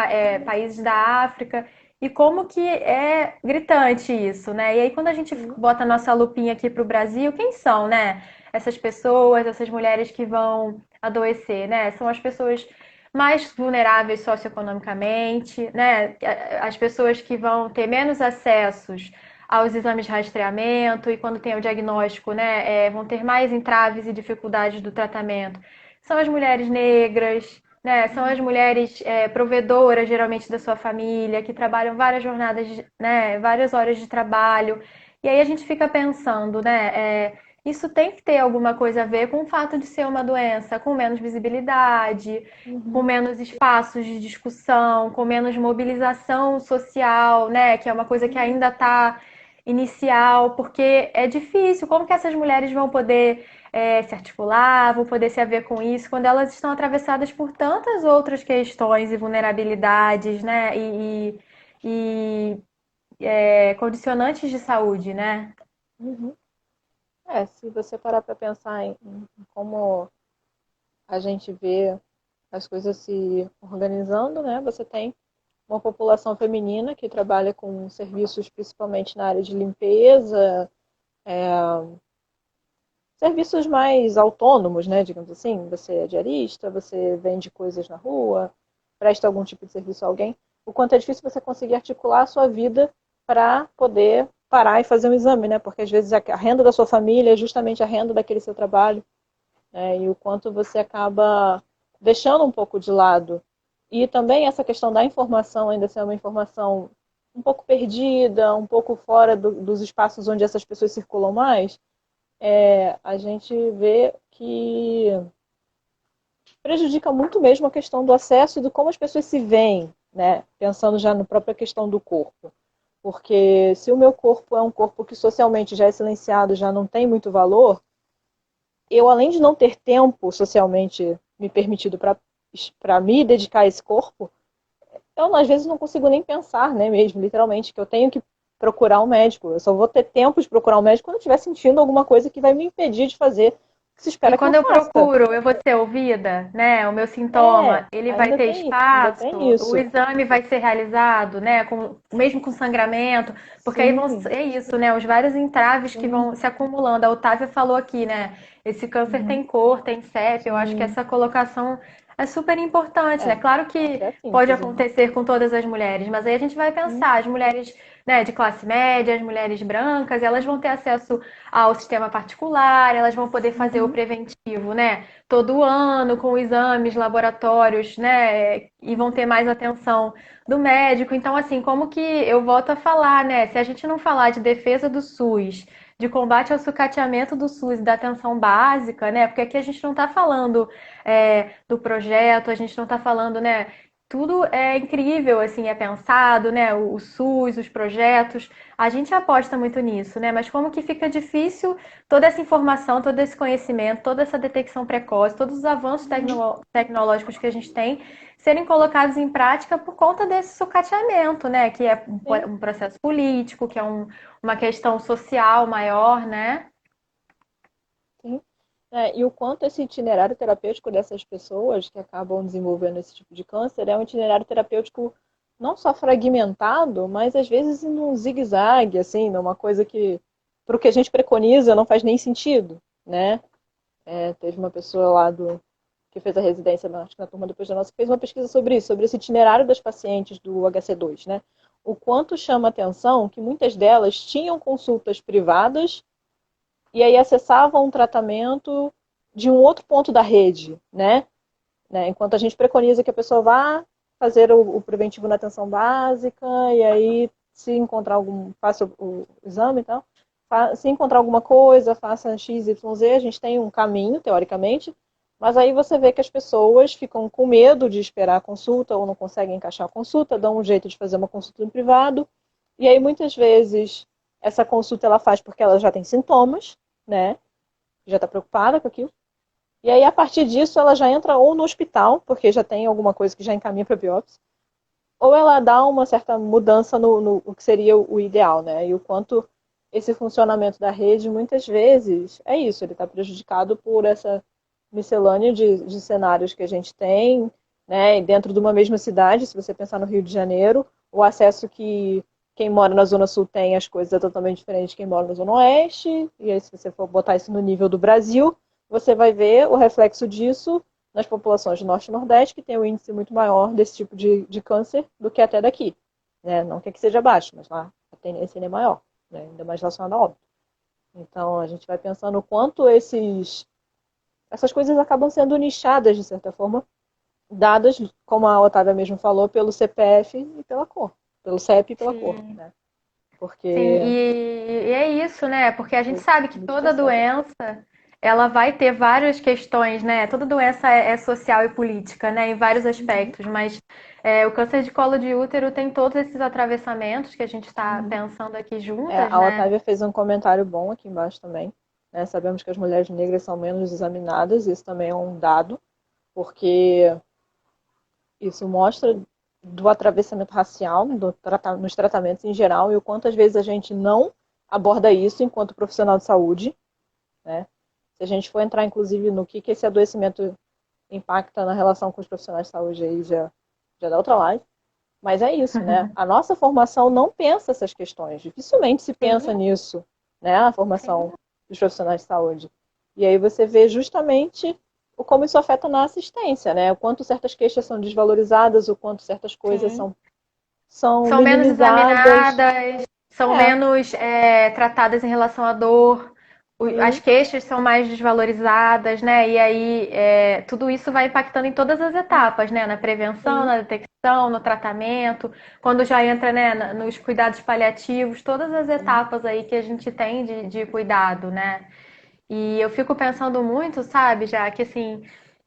B: países da África. E como que é gritante isso, né? E aí quando a gente
A: Sim.
B: bota a nossa lupinha aqui para o Brasil, quem são, né? Essas pessoas, essas mulheres que vão adoecer, né? São as pessoas mais vulneráveis socioeconomicamente, né? As pessoas que vão ter menos acessos aos exames de rastreamento e quando tem o diagnóstico, né, vão ter mais entraves e dificuldades do tratamento. São as mulheres negras, né? São as mulheres provedoras, geralmente, da sua família, que trabalham várias jornadas, né? Várias horas de trabalho. E aí a gente fica pensando, né? Isso tem que ter alguma coisa a ver com o fato de ser uma doença com menos visibilidade, com
A: Uhum,
B: menos espaços de discussão, com menos mobilização social, né? Que é uma coisa que
A: uhum.
B: ainda está inicial, porque é difícil. Como que essas mulheres vão poder se articular, vão poder se haver com isso quando elas estão atravessadas por tantas outras questões e vulnerabilidades, né? E condicionantes de saúde, né?
A: Uhum. Se você parar para pensar em como a gente vê as coisas se organizando, né? Você tem uma população feminina que trabalha com serviços principalmente na área de limpeza, serviços mais autônomos, né? Digamos assim, você é diarista, você vende coisas na rua, presta algum tipo de serviço a alguém. O quanto é difícil você conseguir articular a sua vida para poder parar e fazer um exame, né? Porque às vezes a renda da sua família é justamente a renda daquele seu trabalho, né? E o quanto você acaba deixando um pouco de lado. E também essa questão da informação ainda ser uma informação um pouco perdida, um pouco fora dos espaços onde essas pessoas circulam mais, a gente vê que prejudica muito mesmo a questão do acesso e do como as pessoas se veem, né? Pensando já na própria questão do corpo. Porque se o meu corpo é um corpo que socialmente já é silenciado, já não tem muito valor, eu, além de não ter tempo socialmente me permitido para me dedicar a esse corpo, eu às vezes não consigo nem pensar, né, mesmo, literalmente, que eu tenho que procurar um médico. Eu só vou ter tempo de procurar um médico quando eu estiver sentindo alguma coisa que vai me impedir de fazer o que se
B: E
A: espera que eu
B: quando eu
A: faça.
B: procuro, eu vou ser ouvida, né? O meu sintoma, ele vai ter
A: Ainda
B: espaço,
A: tem
B: o
A: isso.
B: exame vai ser realizado, né? Mesmo com sangramento, porque aí
A: Sim,
B: é isso, né? Os vários entraves que
A: sim,
B: vão se acumulando. A Otávia falou aqui, né? Esse câncer
A: uhum,
B: tem cor, tem CEP. Eu acho que
A: sim.
B: essa colocação é super importante, né? Claro que
A: Câncer é
B: pode
A: simples, hein?
B: acontecer com todas as mulheres, mas aí a gente vai
A: Uhum,
B: pensar, as mulheres, né, de classe média, as mulheres brancas, elas vão ter acesso ao sistema particular, elas vão poder fazer o
A: uhum,
B: preventivo, né? Todo ano, com exames, laboratórios, né? E vão ter mais atenção do médico. Então, assim, como que eu volto a falar, né? Se a gente não falar de defesa do SUS, de combate ao sucateamento do SUS e da atenção básica, né? Porque aqui a gente não está falando do projeto, a gente não está falando, né? Tudo é incrível, assim, é pensado, né? O SUS, os projetos, a gente aposta muito nisso, né? Mas como que fica difícil toda essa informação, todo esse conhecimento, toda essa detecção precoce, todos os avanços
A: uhum,
B: tecnológicos que a gente tem serem colocados em prática por conta desse sucateamento, né? Que é
A: sim,
B: um processo político, que é uma questão social maior, né?
A: sim. E o quanto esse itinerário terapêutico dessas pessoas que acabam desenvolvendo esse tipo de câncer é um itinerário terapêutico não só fragmentado, mas às vezes em um zigue-zague, assim, numa coisa que, para o que a gente preconiza, não faz nem sentido, né? Teve uma pessoa lá que fez a residência, acho que na turma depois da nossa, que fez uma pesquisa sobre isso, sobre esse itinerário das pacientes do HC2, né? O quanto chama atenção que muitas delas tinham consultas privadas e aí acessavam um tratamento de um outro ponto da rede, né? Enquanto a gente preconiza que a pessoa vá fazer o preventivo na atenção básica e aí se encontrar faça o exame e tal, se encontrar alguma coisa, faça X, Y, Z, a gente tem um caminho, teoricamente, mas aí você vê que as pessoas ficam com medo de esperar a consulta ou não conseguem encaixar a consulta, dão um jeito de fazer uma consulta em privado, e aí muitas vezes essa consulta ela faz porque ela já tem sintomas, né? Já está preocupada com aquilo. E aí, a partir disso, ela já entra ou no hospital, porque já tem alguma coisa que já encaminha para biópsia, ou ela dá uma certa mudança no que seria o ideal, né? E o quanto esse funcionamento da rede, muitas vezes, é isso, ele está prejudicado por essa miscelânea de cenários que a gente tem, né? E dentro de uma mesma cidade, se você pensar no Rio de Janeiro, o acesso que quem mora na Zona Sul tem, as coisas é totalmente diferente de quem mora na Zona Oeste, e aí se você for botar isso no nível do Brasil, você vai ver o reflexo disso nas populações do Norte e Nordeste, que tem um índice muito maior desse tipo de câncer do que até daqui. Né? Não que aqui seja baixo, mas lá a tendência é maior, né? Ainda mais relacionada a óbito. Então a gente vai pensando o quanto essas coisas acabam sendo nichadas, de certa forma, dadas, como a Otávia mesmo falou, pelo CPF e pela cor. Pelo CEP e pela cor,
B: Sim.
A: né?
B: Sim,
A: Porque
B: e é isso, né? Porque a gente sabe que
A: muito
B: toda
A: processo.
B: doença, ela vai ter várias questões, né? Toda doença é social e política, né? Em vários
A: Uhum,
B: aspectos, mas o câncer de colo de útero tem todos esses atravessamentos que a gente está
A: uhum.
B: pensando aqui
A: É,
B: juntas,
A: a
B: né?
A: Otávia fez um comentário bom aqui embaixo também. Né? Sabemos que as mulheres negras são menos examinadas, isso também é um dado, porque isso mostra do atravessamento racial nos tratamentos em geral e o quanto às vezes a gente não aborda isso enquanto profissional de saúde, né? Se a gente for entrar, inclusive, no que esse adoecimento impacta na relação com os profissionais de saúde, aí já dá outra live. Mas é isso, né? A nossa formação não pensa essas questões. Dificilmente se pensa
B: Sim,
A: nisso, né? A
B: sim,
A: formação dos profissionais de saúde. E aí você vê justamente o como isso afeta na assistência, né? O quanto certas queixas são desvalorizadas, o quanto certas coisas
B: sim.
A: são
B: São menos
A: minimizadas.
B: examinadas, são
A: É,
B: menos tratadas em relação à dor, as
A: sim.
B: queixas são mais desvalorizadas, né? E aí tudo isso vai impactando em todas as etapas, né? Na prevenção,
A: Sim.
B: na detecção, no tratamento, quando já entra, né, nos cuidados paliativos, todas as
A: Sim.
B: etapas aí que a gente tem de cuidado, né? E eu fico pensando muito, sabe, já que assim,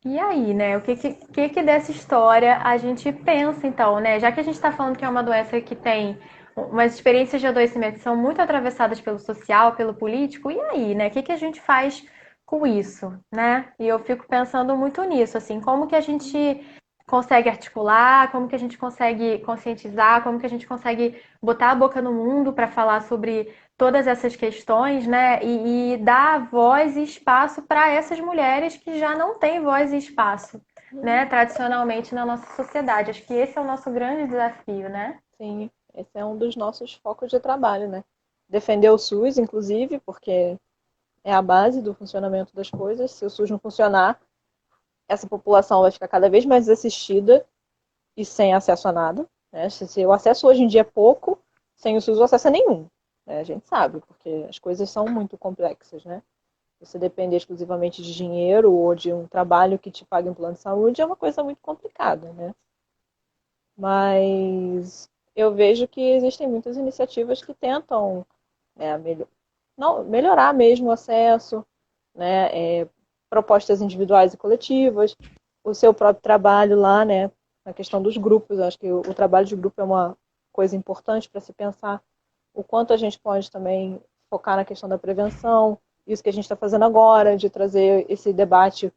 B: e aí, né? O que dessa história a gente pensa, então, né? Já que a gente está falando que é uma doença que tem umas experiências de adoecimento que são muito atravessadas pelo social, pelo político, e aí, né? O que a gente faz com isso, né? E eu fico pensando muito nisso, assim, como que a gente consegue articular, como que a gente consegue conscientizar, como que a gente consegue botar a boca no mundo para falar sobre todas essas questões, né? E dar voz e espaço para essas mulheres que já não têm voz e espaço, né? Tradicionalmente na nossa sociedade. Acho que esse é o nosso grande desafio, né?
A: Sim. Esse é um dos nossos focos de trabalho, né? Defender o SUS, inclusive, porque é a base do funcionamento das coisas. Se o SUS não funcionar, essa população vai ficar cada vez mais assistida e sem acesso a nada. Né? Se o acesso hoje em dia é pouco, sem o SUS o acesso é nenhum. Né? A gente sabe, porque as coisas são muito complexas. Né? Você depender exclusivamente de dinheiro ou de um trabalho que te pague um plano de saúde é uma coisa muito complicada. Né? Mas eu vejo que existem muitas iniciativas que tentam né, não, melhorar mesmo o acesso, né, propostas individuais e coletivas, o seu próprio trabalho lá, né, na questão dos grupos. Acho que o trabalho de grupo é uma coisa importante para se pensar o quanto a gente pode também focar na questão da prevenção, isso que a gente está fazendo agora, de trazer esse debate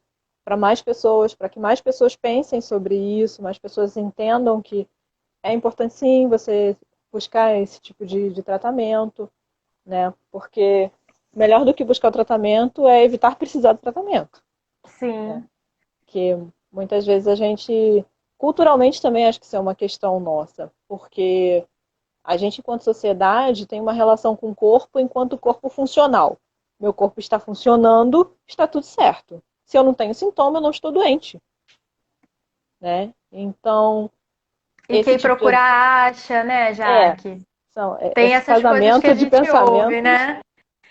A: para mais pessoas, para que mais pessoas pensem sobre isso, mais pessoas entendam que é importante sim você buscar esse tipo de tratamento, né? Porque melhor do que buscar o tratamento é evitar precisar do tratamento, né?
B: Sim,
A: Que muitas vezes a gente, culturalmente também acho que isso é uma questão nossa, porque a gente enquanto sociedade tem uma relação com o corpo enquanto corpo funcional. Meu corpo está funcionando, está tudo certo. Se eu não tenho sintoma, eu não estou doente, né? Então,
B: e
A: esse
B: quem
A: tipo
B: procura
A: de
B: acha, né,
A: é,
B: Jaque?
A: são
B: Tem
A: esse
B: essas coisas que a
A: casamento de
B: gente ouve,
A: pensamentos.
B: né?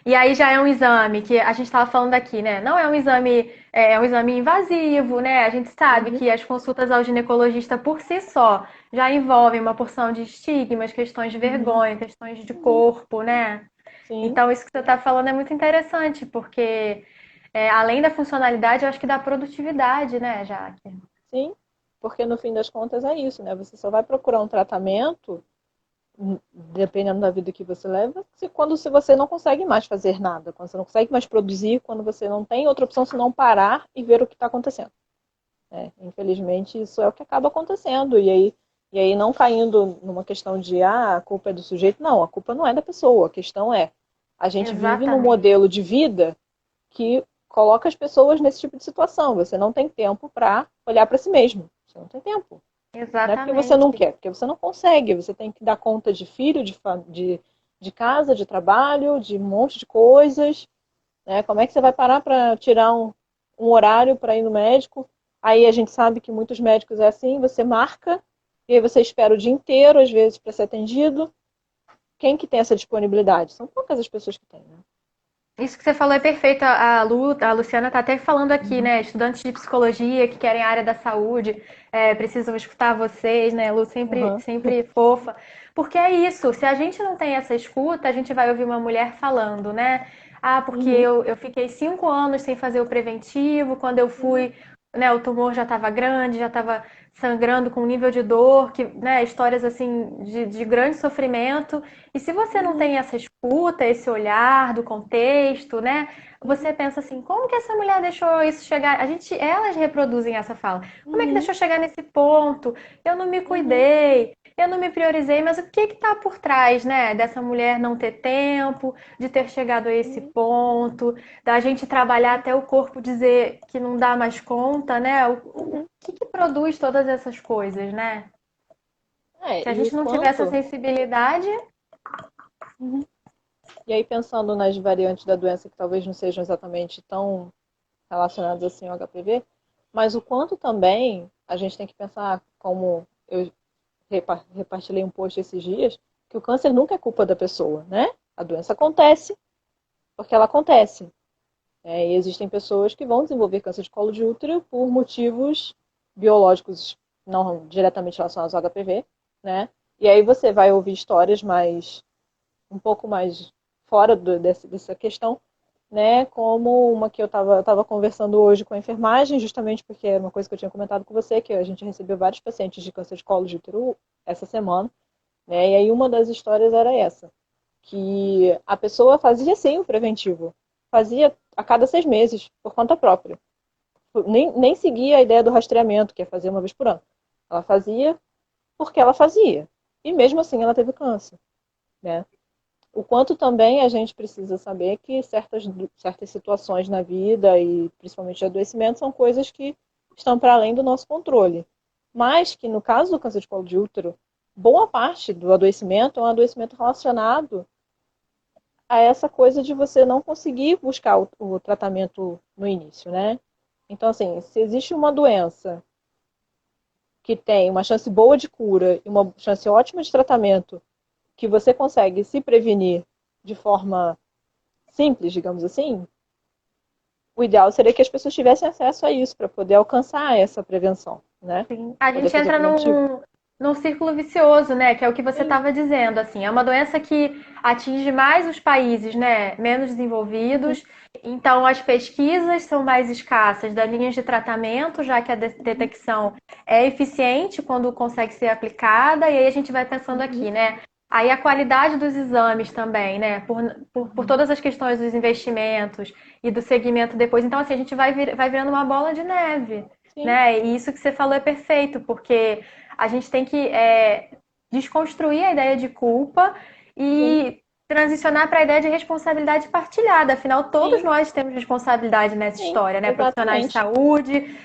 B: E aí já é um exame que a gente estava falando aqui, né? Não é um exame, é um exame invasivo, né? A gente sabe
A: Uhum,
B: que as consultas ao ginecologista por si só já envolvem uma porção de estigmas, questões de
A: uhum,
B: vergonha, questões de
A: uhum.
B: corpo, né?
A: Sim,
B: Então isso que você está falando é muito interessante, porque além da funcionalidade, eu acho que dá produtividade, né, Jaque?
A: sim, porque no fim das contas é isso, né? Você só vai procurar um tratamento, dependendo da vida que você leva, se você não consegue mais fazer nada, quando você não consegue mais produzir, quando você não tem outra opção senão parar e ver o que está acontecendo. Né? Infelizmente, isso é o que acaba acontecendo. E aí não caindo numa questão de a culpa é do sujeito, não, a culpa não é da pessoa, a questão é a gente vive num
B: Exatamente.
A: modelo de vida que coloca as pessoas nesse tipo de situação. Você não tem tempo para olhar para si mesmo. Você não tem tempo. Não é porque você não
B: Exatamente.
A: quer, porque você não consegue. Você tem que dar conta de filho, de casa, de trabalho, de um monte de coisas. Né? Como é que você vai parar para tirar um horário para ir no médico? Aí a gente sabe que muitos médicos é assim, você marca, e aí você espera o dia inteiro, às vezes, para ser atendido. Quem que tem essa disponibilidade? São poucas as pessoas que têm, né?
B: Isso que você falou é perfeito. A Luciana está até falando aqui, né? Estudantes de psicologia que querem a área da saúde, precisam escutar vocês, né? Lu sempre,
A: Uhum,
B: sempre fofa. Porque é isso, se a gente não tem essa escuta, a gente vai ouvir uma mulher falando, né? Ah, porque
A: uhum,
B: eu fiquei 5 anos sem fazer o preventivo, quando eu
A: uhum,
B: fui, né, o tumor já estava grande, já estava sangrando com nível de dor, que, né, histórias assim de grande sofrimento. E se você não
A: uhum,
B: tem essa escuta, esse olhar do contexto, né? Você
A: uhum,
B: pensa assim, como que essa mulher deixou isso chegar? Elas reproduzem essa fala. Como é que
A: uhum,
B: deixou chegar nesse ponto? Eu não me
A: uhum,
B: cuidei, eu não me priorizei, mas o que está por trás, né? Dessa mulher não ter tempo, de ter chegado a esse
A: uhum,
B: ponto, da gente trabalhar até o corpo dizer que não dá mais conta, né? O
A: uhum.
B: que produz todas essas coisas, né? Se a
A: E o
B: gente não tiver essa
A: quanto.
B: sensibilidade,
A: Uhum. E aí, pensando nas variantes da doença que talvez não sejam exatamente tão relacionadas assim ao HPV, mas o quanto também a gente tem que pensar, como eu repartilhei um post esses dias, que o câncer nunca é culpa da pessoa, né? A doença acontece porque ela acontece. E existem pessoas que vão desenvolver câncer de colo de útero por motivos biológicos não diretamente relacionados ao HPV, né? E aí você vai ouvir histórias mais um pouco mais fora dessa questão, né? Como uma que eu tava conversando hoje com a enfermagem, justamente porque era uma coisa que eu tinha comentado com você, que a gente recebeu vários pacientes de câncer de colo de útero essa semana, né? E aí uma das histórias era essa, que a pessoa fazia sim o preventivo, fazia a cada 6 meses, por conta própria. Nem seguia a ideia do rastreamento, que é fazer uma vez por ano. Ela fazia porque ela fazia. E mesmo assim ela teve câncer, né? O quanto também a gente precisa saber que certas situações na vida, e principalmente de adoecimento, são coisas que estão para além do nosso controle. Mas que no caso do câncer de colo de útero, boa parte do adoecimento é um adoecimento relacionado a essa coisa de você não conseguir buscar o tratamento no início, né? Então, assim, se existe uma doença que tem uma chance boa de cura e uma chance ótima de tratamento, que você consegue se prevenir de forma simples, digamos assim, o ideal seria que as pessoas tivessem acesso a isso para poder alcançar essa prevenção, né?
B: sim, a
A: Poder
B: gente
A: fazer o
B: entra
A: preventivo.
B: num círculo vicioso, né? Que é o que você
A: Sim.
B: estava dizendo, assim. É uma doença que atinge mais os países, né? Menos
A: Uhum,
B: desenvolvidos. Então, as pesquisas são mais escassas das linhas de tratamento, já que a
A: uhum,
B: detecção é eficiente quando consegue ser aplicada. E aí a gente vai pensando
A: uhum,
B: aqui, né? Aí a qualidade dos exames também, né? Por
A: uhum.
B: todas as questões dos investimentos e do segmento depois. Então, assim, a gente vai virando uma bola de neve,
A: Sim,
B: né? E isso que você falou é perfeito, porque a gente tem que desconstruir a ideia de culpa
A: sim,
B: e transicionar para a ideia de responsabilidade partilhada. Afinal, todos
A: sim,
B: nós temos responsabilidade nessa
A: sim,
B: história, né? Profissionais de
A: exatamente.
B: saúde,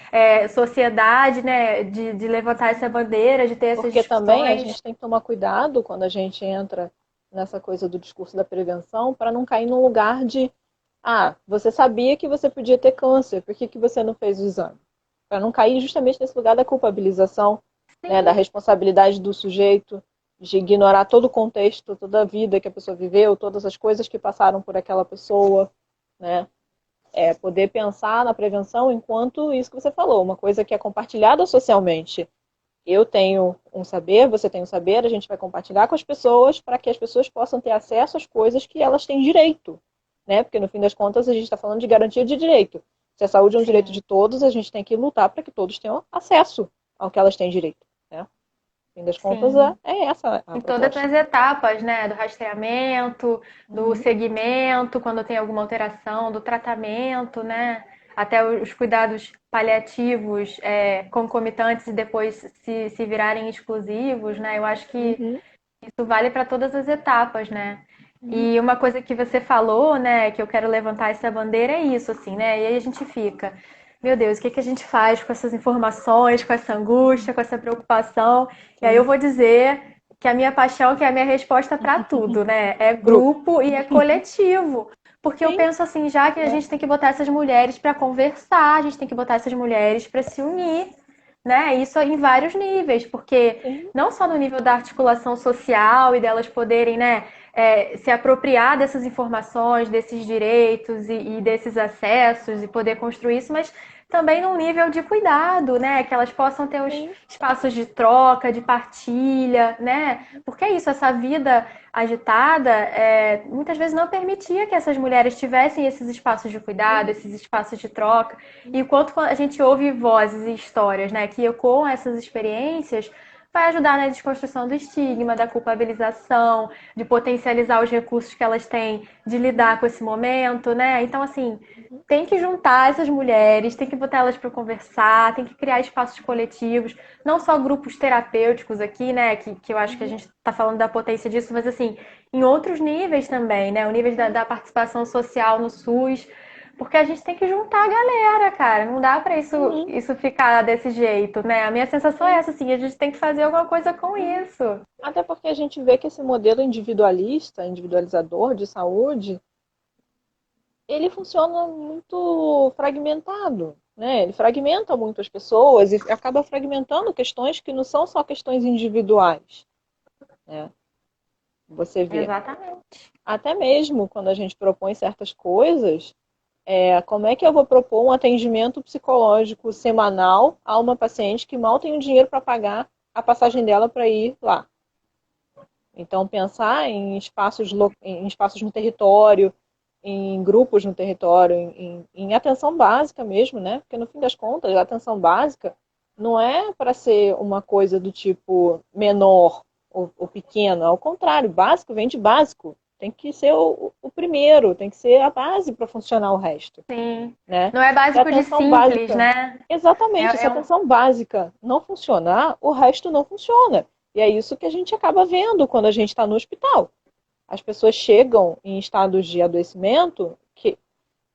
B: sociedade, né? De levantar essa bandeira, de ter essas
A: Porque também a
B: discussões.
A: gente tem que tomar cuidado quando a gente entra nessa coisa do discurso da prevenção para não cair num lugar de você sabia que você podia ter câncer, por que, que você não fez o exame? Para não cair justamente nesse lugar da culpabilização, né, da
B: Sim,
A: responsabilidade do sujeito, de ignorar todo o contexto, toda a vida que a pessoa viveu, todas as coisas que passaram por aquela pessoa, né? Poder pensar na prevenção enquanto isso que você falou, uma coisa que é compartilhada socialmente. Eu tenho um saber, você tem um saber, a gente vai compartilhar com as pessoas para que as pessoas possam ter acesso às coisas que elas têm direito, né? Porque no fim das contas a gente está falando de garantia de direito. Se a saúde é um direito
B: sim.
A: de todos, a gente tem que lutar para que todos tenham acesso ao que elas têm direito, né? No fim das contas
B: Sim.
A: é essa a
B: Em todas
A: proposta.
B: as etapas, né? Do rastreamento, do
A: Uhum,
B: segmento, quando tem alguma alteração, do tratamento, né? Até os cuidados paliativos, concomitantes e depois se virarem exclusivos, né? Eu acho que
A: uhum,
B: isso vale para todas as etapas, né?
A: uhum,
B: E uma coisa que você falou, né, que eu quero levantar essa bandeira é isso, assim, né? E aí a gente fica, meu Deus, o que que a gente faz com essas informações, com essa angústia, com essa preocupação? E aí eu
A: sim.
B: vou dizer que a minha paixão, que é a minha resposta para tudo, né? É
A: Grupo.
B: grupo e é coletivo. Porque eu
A: Sim,
B: penso assim, já que a
A: é.
B: gente tem que botar essas mulheres para conversar, a gente tem que botar essas mulheres para se unir, né? Isso em vários níveis, porque
A: Sim.
B: não só no nível da articulação social e delas poderem, né, se apropriar dessas informações, desses direitos e desses acessos e poder construir isso, mas também num nível de cuidado, né? Que elas possam ter os
A: Sim.
B: espaços de troca, de partilha, né? Porque é isso, essa vida agitada muitas vezes não permitia que essas mulheres tivessem esses espaços de cuidado, esses espaços de troca. E quanto a gente ouve vozes e histórias, né, que ecoam essas experiências, vai ajudar na desconstrução do estigma, da culpabilização, de potencializar os recursos que elas têm de lidar com esse momento, né? Então, assim, tem que juntar essas mulheres, tem que botar elas para conversar, tem que criar espaços coletivos, não só grupos terapêuticos aqui, né? Que eu acho que a gente está falando da potência disso, mas assim, em outros níveis também, né? O nível da participação social no SUS, porque a gente tem que juntar a galera, cara. Não dá pra
A: Uhum.
B: isso ficar desse jeito, né? A minha sensação é
A: Sim.
B: essa, assim, a gente tem que fazer alguma coisa com isso.
A: Até porque a gente vê que esse modelo individualista, individualizador de saúde, ele funciona muito fragmentado, né? Ele fragmenta muito as pessoas e acaba fragmentando questões que não são só questões individuais, né? Você vê,
B: Exatamente.
A: até mesmo quando a gente propõe certas coisas, como é que eu vou propor um atendimento psicológico semanal a uma paciente que mal tem o dinheiro para pagar a passagem dela para ir lá? Então, pensar em espaços no território, em grupos no território, em atenção básica mesmo, né? Porque no fim das contas, a atenção básica não é para ser uma coisa do tipo menor ou pequena, ao contrário, básico vem de básico. Tem que ser o primeiro, tem que ser a base para funcionar o resto,
B: Sim.
A: né?
B: Não é
A: Se a
B: básico de
A: atenção
B: simples,
A: básica,
B: né?
A: exatamente,
B: É,
A: se a
B: é um...
A: atenção básica não funcionar, o resto não funciona. E é isso que a gente acaba vendo quando a gente está no hospital. As pessoas chegam em estados de adoecimento, que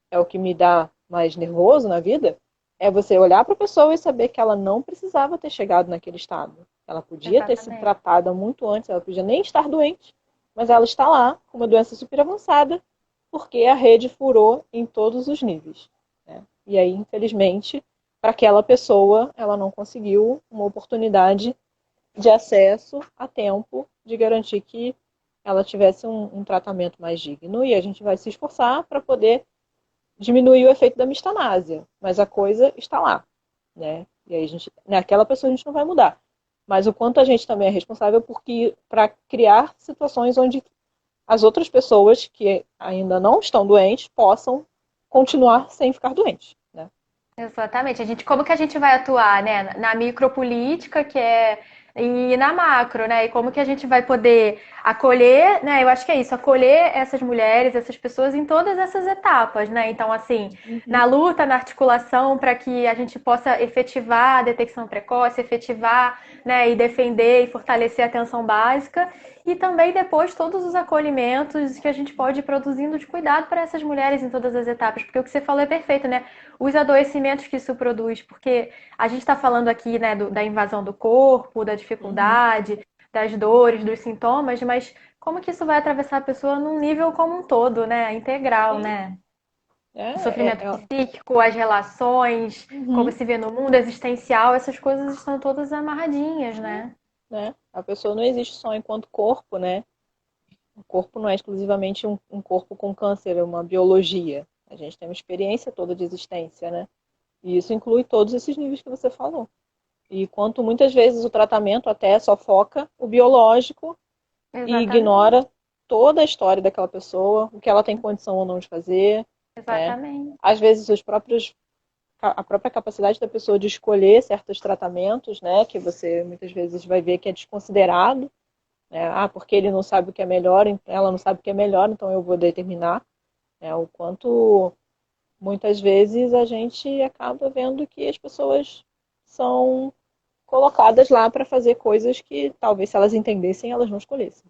A: é o que me dá mais nervoso na vida, é você olhar para a pessoa e saber que ela não precisava ter chegado naquele estado. Ela podia ter se
B: Exatamente.
A: tratado muito antes, ela podia nem estar doente, mas ela está lá com uma doença super avançada, porque a rede furou em todos os níveis, né? E aí, infelizmente, para aquela pessoa, ela não conseguiu uma oportunidade de acesso a tempo de garantir que ela tivesse um tratamento mais digno, e a gente vai se esforçar para poder diminuir o efeito da mistanásia, mas a coisa está lá, né? E aí a gente, naquela pessoa a gente não vai mudar. Mas o quanto a gente também é responsável porque para criar situações onde as outras pessoas que ainda não estão doentes possam continuar sem ficar doentes, né?
B: Exatamente. Como que a gente vai atuar, né? Na micropolítica, e na macro, né? E como que a gente vai poder acolher, né? Eu acho que é isso, acolher essas mulheres, essas pessoas em todas essas etapas, né? Então, assim,
A: Uhum.
B: na luta, na articulação, para que a gente possa efetivar a detecção precoce, efetivar, né? E defender e fortalecer a atenção básica. E também depois todos os acolhimentos que a gente pode ir produzindo de cuidado para essas mulheres em todas as etapas, porque o que você falou é perfeito, né? Os adoecimentos que isso produz, porque a gente está falando aqui, né, da invasão do corpo, da
A: Uhum.
B: dificuldade, das dores, dos sintomas, mas como que isso vai atravessar a pessoa num nível como um todo, né? Integral,
A: Sim.
B: né? O
A: É,
B: sofrimento psíquico, as relações, como
A: uhum.
B: se vê no mundo existencial, essas coisas estão todas amarradinhas,
A: Sim,
B: né?
A: né? A pessoa não existe só enquanto corpo, né? O corpo não é exclusivamente um corpo com câncer, é uma biologia. A gente tem uma experiência toda de existência, né? E isso inclui todos esses níveis que você falou. E quanto muitas vezes o tratamento até só foca o biológico e
B: Exatamente,
A: ignora toda a história daquela pessoa, o que ela tem condição ou não de fazer, né?
B: exatamente.
A: Às vezes a própria capacidade da pessoa de escolher certos tratamentos, né? Que você muitas vezes vai ver que é desconsiderado, né? Ah, porque ele não sabe o que é melhor, ela não sabe o que é melhor, então eu vou determinar, né? O quanto muitas vezes a gente acaba vendo que as pessoas são colocadas lá para fazer coisas que talvez se elas entendessem elas não escolhessem.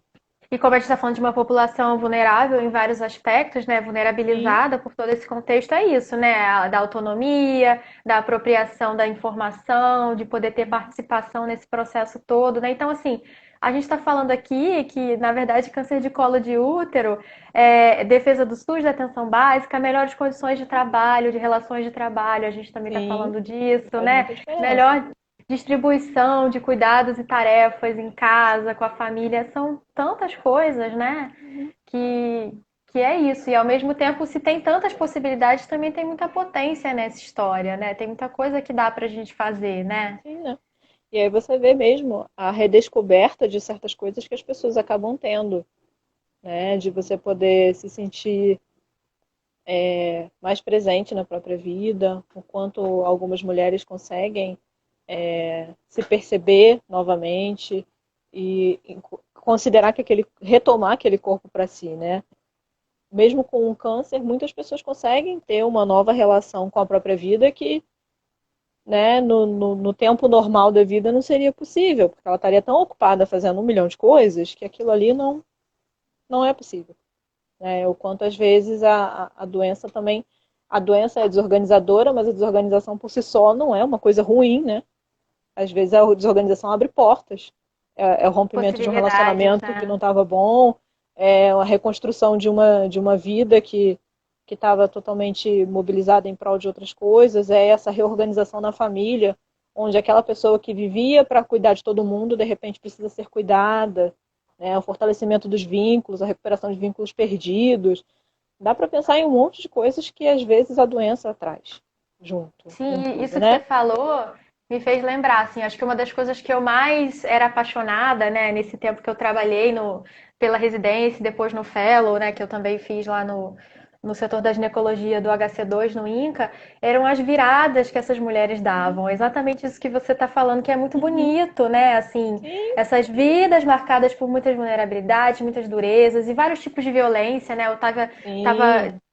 B: E como a gente está falando de uma população vulnerável em vários aspectos, né,
A: Sim,
B: vulnerabilizada por todo esse contexto, é isso, né, da autonomia, da apropriação da informação, de poder ter participação nesse processo todo, né? Então, assim, a gente está falando aqui que, na verdade, câncer de colo de útero, defesa do SUS, da atenção básica, melhores condições de trabalho, de relações de trabalho, a gente também está
A: sim,
B: falando disso,
A: faz
B: né?
A: muita diferença.
B: Melhor distribuição de cuidados e tarefas em casa, com a família, são tantas coisas, né? Que, que é isso. E ao mesmo tempo, se tem tantas possibilidades, também tem muita potência nessa história, né? Tem muita coisa que dá pra gente fazer, né?
A: Sim, né? E aí você vê mesmo a redescoberta de certas coisas que as pessoas acabam tendo, né? De você poder se sentir mais presente na própria vida, o quanto algumas mulheres conseguem se perceber novamente e considerar que retomar aquele corpo para si, né? Mesmo com o câncer, muitas pessoas conseguem ter uma nova relação com a própria vida que, né, no tempo normal da vida não seria possível, porque ela estaria tão ocupada fazendo 1 milhão de coisas que aquilo ali não é possível. Né? O quanto às vezes a doença também, a doença é desorganizadora, mas a desorganização por si só não é uma coisa ruim, né? Às vezes a desorganização abre portas. É o rompimento de um
B: Possibilidades,
A: relacionamento que
B: né?
A: não estava bom, é a reconstrução de uma vida que estava totalmente mobilizada em prol de outras coisas, é essa reorganização na família, onde aquela pessoa que vivia para cuidar de todo mundo, de repente precisa ser cuidada, né? O fortalecimento dos vínculos, a recuperação de vínculos perdidos. Dá para pensar em um monte de coisas que às vezes a doença traz junto com
B: Sim,
A: tudo,
B: isso que você
A: né?
B: falou me fez lembrar, assim, acho que uma das coisas que eu mais era apaixonada, né, nesse tempo que eu trabalhei pela residência, depois no Fellow, né, que eu também fiz lá no setor da ginecologia do HC2 no INCA, eram as viradas que essas mulheres davam. Exatamente isso que você está falando, que é muito
A: Uhum.
B: bonito, né? Assim,
A: Sim,
B: essas vidas marcadas por muitas vulnerabilidades, muitas durezas e vários tipos de violência, né? Eu tava
A: sim,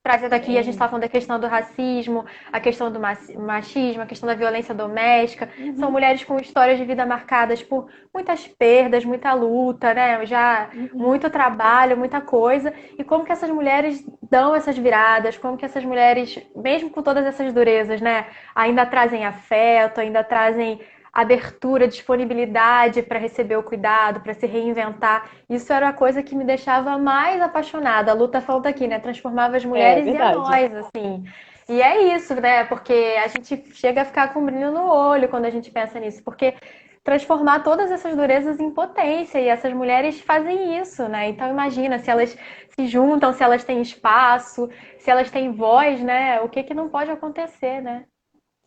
B: trazendo aqui, a gente estava
A: sim.
B: falando da questão do racismo, a questão do machismo, a questão da violência doméstica. São
A: Uhum,
B: mulheres com histórias de vida marcadas por muitas perdas, muita luta, né? Já
A: uhum.
B: muito trabalho, muita coisa. E como que essas mulheres dão essas viradas, como que essas mulheres, mesmo com todas essas durezas, né, ainda trazem afeto, ainda trazem abertura, disponibilidade para receber o cuidado, para se reinventar. Isso era a coisa que me deixava mais apaixonada. A luta falta aqui, né? Transformava as
A: É
B: mulheres e a
A: verdade.
B: nós, assim. E é isso, né? Porque a gente chega a ficar com um brilho no olho quando a gente pensa nisso, porque transformar todas essas durezas em potência e essas mulheres fazem isso, né? Então imagina se elas se juntam, se elas têm espaço, se elas têm voz, né? O que que não pode acontecer, né?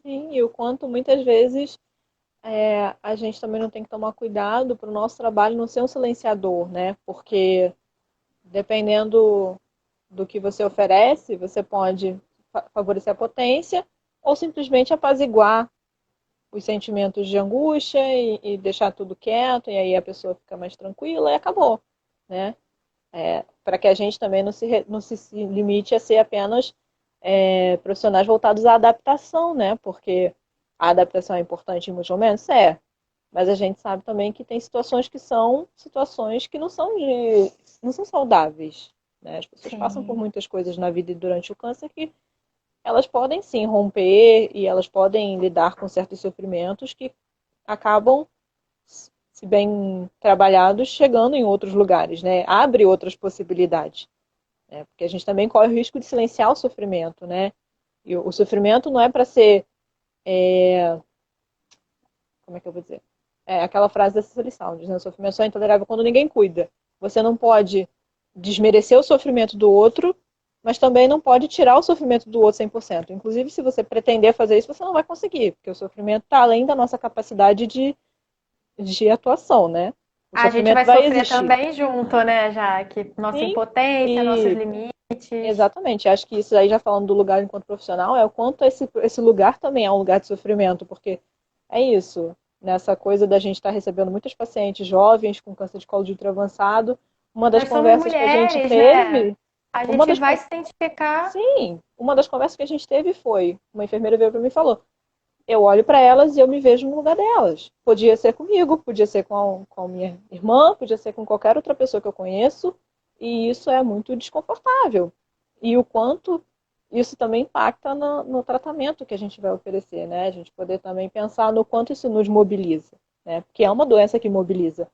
A: Sim, e o quanto muitas vezes a gente também não tem que tomar cuidado para o nosso trabalho não ser um silenciador, né? Porque dependendo do que você oferece, você pode favorecer a potência ou simplesmente apaziguar os sentimentos de angústia e deixar tudo quieto, e aí a pessoa fica mais tranquila e acabou, né? Para que a gente também não se limite a ser apenas profissionais voltados à adaptação, né? Porque a adaptação é importante em muitos momentos, mas a gente sabe também que tem situações que são situações que não são saudáveis, né? As pessoas passam por
B: Sim.
A: muitas coisas na vida e durante o câncer que elas podem sim romper e elas podem lidar com certos sofrimentos que acabam, se bem trabalhados, chegando em outros lugares, né? Abre outras possibilidades, né? Porque a gente também corre o risco de silenciar o sofrimento, né? E o sofrimento não é para ser, como é que eu vou dizer? É aquela frase da Cecily Saunders, né? O sofrimento só é intolerável quando ninguém cuida. Você não pode desmerecer o sofrimento do outro, mas também não pode tirar o sofrimento do outro 100%. Inclusive, se você pretender fazer isso, você não vai conseguir, porque o sofrimento está além da nossa capacidade de atuação, né? O
B: A gente
A: sofrimento
B: vai
A: vai
B: sofrer
A: existir.
B: também junto, né, Jaque? Nossa
A: Sim,
B: impotência, nossos
A: e
B: limites.
A: exatamente. Acho que isso aí, já falando do lugar enquanto profissional, é o quanto esse lugar também é um lugar de sofrimento, porque é isso, nessa coisa da gente estar recebendo muitos pacientes jovens com câncer de colo de útero avançado. Uma das
B: Nós somos
A: conversas que a gente
B: mulheres, né?
A: teve,
B: A
A: uma
B: gente
A: das,
B: vai se identificar.
A: sim, uma das conversas que a gente teve foi, uma enfermeira veio para mim e falou, eu olho para elas e eu me vejo no lugar delas. Podia ser comigo, podia ser com a minha irmã, podia ser com qualquer outra pessoa que eu conheço, e isso é muito desconfortável. E o quanto isso também impacta no tratamento que a gente vai oferecer, né? A gente poder também pensar no quanto isso nos mobiliza, né? Porque é uma doença que mobiliza.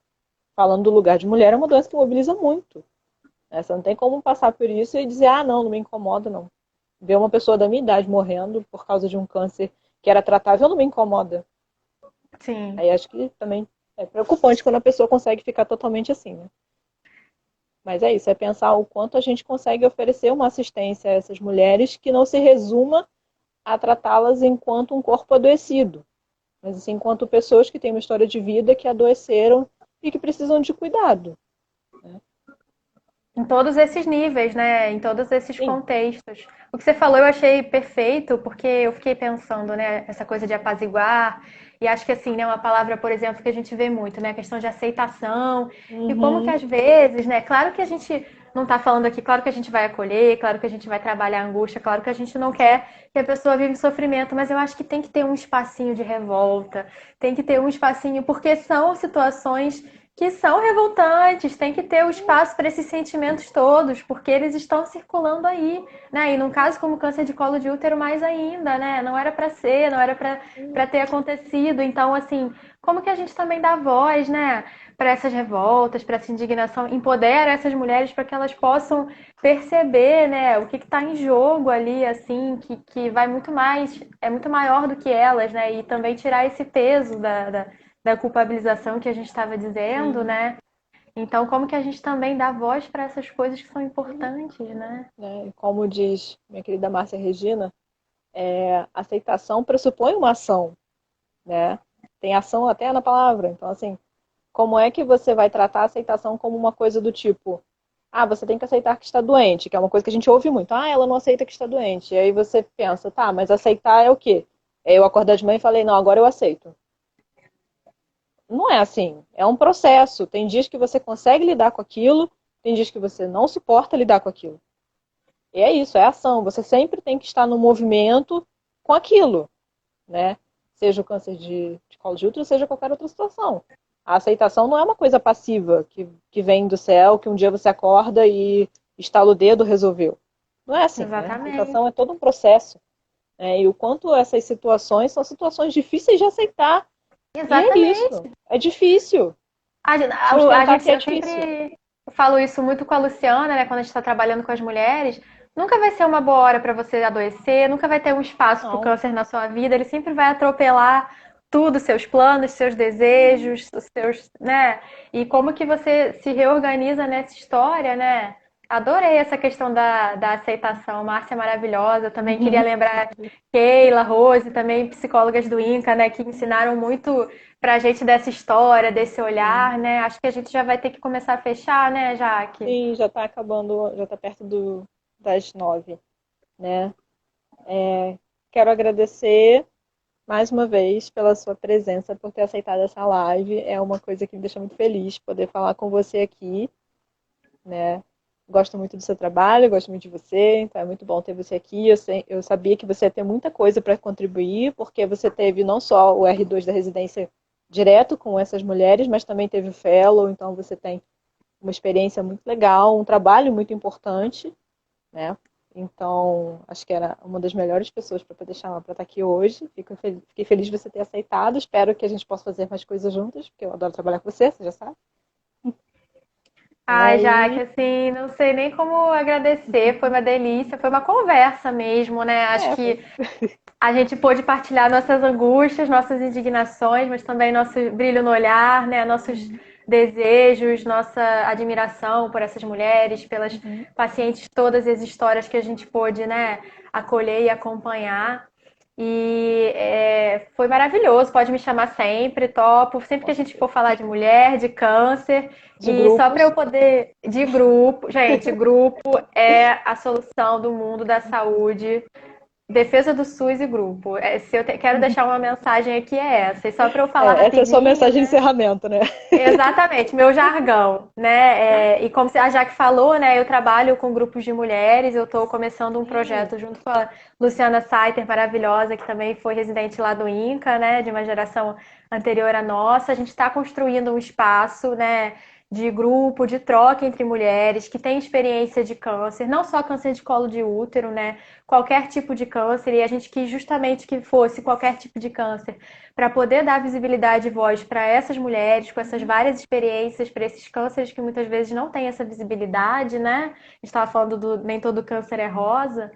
A: Falando do lugar de mulher, é uma doença que mobiliza muito. Né? Você não tem como passar por isso e dizer, ah, não me incomoda, não. Ver uma pessoa da minha idade morrendo por causa de um câncer que era tratável não me incomoda.
B: Sim.
A: Aí acho que também é preocupante quando a pessoa consegue ficar totalmente assim, né? Mas é isso, é pensar o quanto a gente consegue oferecer uma assistência a essas mulheres que não se resuma a tratá-las enquanto um corpo adoecido, mas assim, enquanto pessoas que têm uma história de vida que adoeceram e que precisam de cuidado. Né?
B: Em todos esses níveis, né? Em todos esses
A: Sim.
B: contextos. O que você falou eu achei perfeito, porque eu fiquei pensando, né? Essa coisa de apaziguar. E acho que assim, né? Uma palavra, por exemplo, que a gente vê muito, né? A questão de aceitação. E como que
A: Uhum.
B: às vezes, né? Claro que a gente não está falando aqui, claro que a gente vai acolher, claro que a gente vai trabalhar a angústia, claro que a gente não quer que a pessoa vive sofrimento, mas eu acho que tem que ter um espacinho de revolta, tem que ter um espacinho, porque são situações que são revoltantes, tem que ter o espaço para esses sentimentos todos, porque eles estão circulando aí, né? E num caso como câncer de colo de útero, mais ainda, né? Não era para ser, não era para ter acontecido. Então, assim, como que a gente também dá voz, né? Para essas revoltas, para essa indignação, empodera essas mulheres para que elas possam perceber, né? O que está em jogo ali, assim, que vai muito mais, é muito maior do que elas, né? E também tirar esse peso da culpabilização que a gente estava dizendo,
A: Sim.
B: né? Então, como que a gente também dá voz para essas coisas que são importantes, né?
A: Né? Como diz minha querida Márcia Regina, aceitação pressupõe uma ação, né? Tem ação até na palavra. Então, assim, como é que você vai tratar a aceitação como uma coisa do tipo, ah, você tem que aceitar que está doente, que é uma coisa que a gente ouve muito. Ah, ela não aceita que está doente. E aí você pensa, tá, mas aceitar é o quê? É eu acordar de manhã e falei, não, agora eu aceito. Não é assim. É um processo. Tem dias que você consegue lidar com aquilo, tem dias que você não suporta lidar com aquilo. E é isso, é ação. Você sempre tem que estar no movimento com aquilo, né? Seja o câncer de colo de útero, seja qualquer outra situação. A aceitação não é uma coisa passiva que vem do céu, que um dia você acorda e estala o dedo, resolveu. Não é assim, né? A aceitação
B: Exatamente.
A: é todo um processo. Né? E o quanto essas situações são situações difíceis de aceitar. E é isso.
B: Exatamente.
A: É difícil.
B: A
A: Sustentar que
B: gente,
A: é
B: eu
A: difícil.
B: sempre falo isso muito com a Luciana, né? Quando a gente está trabalhando com as mulheres, nunca vai ser uma boa hora para você adoecer, nunca vai ter um espaço para o
A: Não.
B: câncer na sua vida. Ele sempre vai atropelar tudo, seus planos, seus desejos, os seus, né? E como que você se reorganiza nessa história, né? Adorei essa questão da aceitação. Márcia é maravilhosa. Eu também queria
A: Uhum.
B: lembrar Keila, Rose, também psicólogas do INCA, né? Que ensinaram muito pra gente dessa história, desse
A: Sim.
B: olhar, né? Acho que a gente já vai ter que começar a fechar, né, Jaque?
A: Sim, já está acabando, já está perto das 9, né? Quero agradecer mais uma vez pela sua presença, por ter aceitado essa live. É uma coisa que me deixa muito feliz poder falar com você aqui, né? Gosto muito do seu trabalho, gosto muito de você, então é muito bom ter você aqui. Eu sabia que você ia ter muita coisa para contribuir, porque você teve não só o R2 da residência direto com essas mulheres, mas também teve o Fellow, então você tem uma experiência muito legal, um trabalho muito importante, né? Então, acho que era uma das melhores pessoas para poder chamar para estar aqui hoje. Fiquei feliz de você ter aceitado. Espero que a gente possa fazer mais coisas juntas, porque eu adoro trabalhar com você, você já sabe.
B: Ai,
A: Né?
B: Jaque,
A: E
B: assim, não sei nem como agradecer. Foi uma delícia, foi uma conversa mesmo, né? Acho
A: foi.
B: que a gente pôde partilhar nossas angústias, nossas indignações, mas também nosso brilho no olhar, né? Nossos desejos, nossa admiração por essas mulheres, pelas
A: Uhum.
B: pacientes, todas as histórias que a gente pôde, né, acolher e acompanhar. E foi maravilhoso, pode me chamar sempre, topo, sempre que
A: Com
B: a gente for
A: certeza.
B: falar de mulher, de câncer,
A: De
B: e só para eu
A: grupos.
B: poder, de grupo, gente, grupo é a solução do mundo da saúde. Defesa do SUS e grupo. Se eu quero deixar uma mensagem aqui é essa. E só para eu falar
A: Essa é a sua
B: rapidinho,
A: mensagem de
B: né?
A: encerramento, né?
B: Exatamente, meu jargão, né? E como a Jaque falou, né? Eu trabalho com grupos de mulheres. Eu estou começando um
A: Sim.
B: projeto junto com a Luciana Saiter, maravilhosa, que também foi residente lá do INCA, né? De uma geração anterior à nossa. A gente está construindo um espaço, né? De grupo, de troca entre mulheres que têm experiência de câncer, não só câncer de colo de útero, né? Qualquer tipo de câncer, e a gente quis justamente que fosse qualquer tipo de câncer, para poder dar visibilidade e voz para essas mulheres com essas várias experiências, para esses cânceres que muitas vezes não têm essa visibilidade, né? A gente estava falando do nem todo câncer é rosa.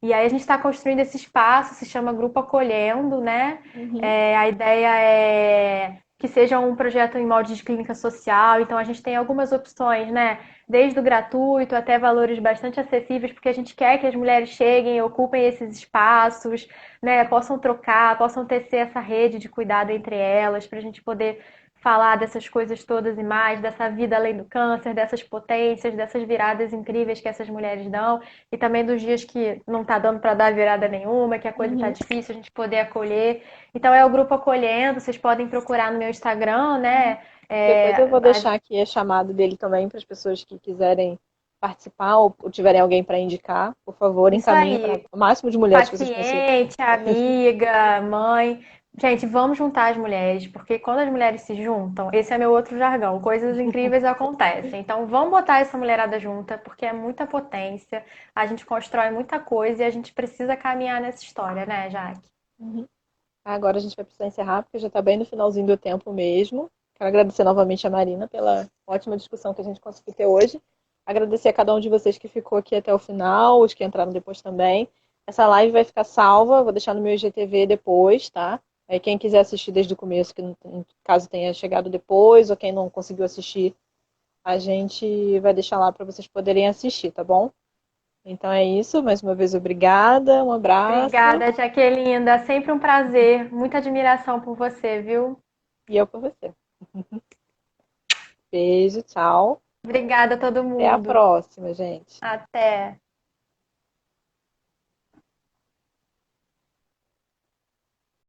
B: E aí a gente está construindo esse espaço, se chama Grupo Acolhendo, né?
A: Uhum.
B: A ideia é que seja um projeto em molde de clínica social, então a gente tem algumas opções, né? Desde o gratuito até valores bastante acessíveis, porque a gente quer que as mulheres cheguem, ocupem esses espaços, né? Possam trocar, possam tecer essa rede de cuidado entre elas, para a gente poder falar dessas coisas todas e mais, dessa vida além do câncer, dessas potências, dessas viradas incríveis que essas mulheres dão, e também dos dias que não tá dando para dar virada nenhuma, que a coisa tá
A: Uhum.
B: difícil, a gente poder acolher. Então é o grupo Acolhendo, vocês podem procurar no meu Instagram,
A: Uhum.
B: né?
A: Depois eu
B: É,
A: vou deixar aqui a chamada dele também para as pessoas que quiserem participar ou tiverem alguém para indicar. Por favor,
B: isso
A: encaminhe para
B: aí.
A: o máximo de mulheres que vocês conseguirem.
B: Paciente, amiga, mãe. Gente, vamos juntar as mulheres, porque quando as mulheres se juntam, esse é meu outro jargão, coisas incríveis acontecem. Então, vamos botar essa mulherada junta, porque é muita potência, a gente constrói muita coisa e a gente precisa caminhar nessa história, né, Jaque?
A: Uhum. Agora a gente vai precisar encerrar, porque já está bem no finalzinho do tempo mesmo. Quero agradecer novamente a Marina pela ótima discussão que a gente conseguiu ter hoje. Agradecer a cada um de vocês que ficou aqui até o final, os que entraram depois também. Essa live vai ficar salva, vou deixar no meu IGTV depois, tá? Aí quem quiser assistir desde o começo, que caso tenha chegado depois, ou quem não conseguiu assistir, a gente vai deixar lá para vocês poderem assistir, tá bom? Então é isso, mais uma vez obrigada, um abraço
B: Obrigada, Jaquelinda. Sempre um prazer. Muita admiração por você, viu?
A: e eu por você. Beijo, tchau.
B: Obrigada a todo
A: Até a
B: mundo.
A: próxima, gente.
B: Até.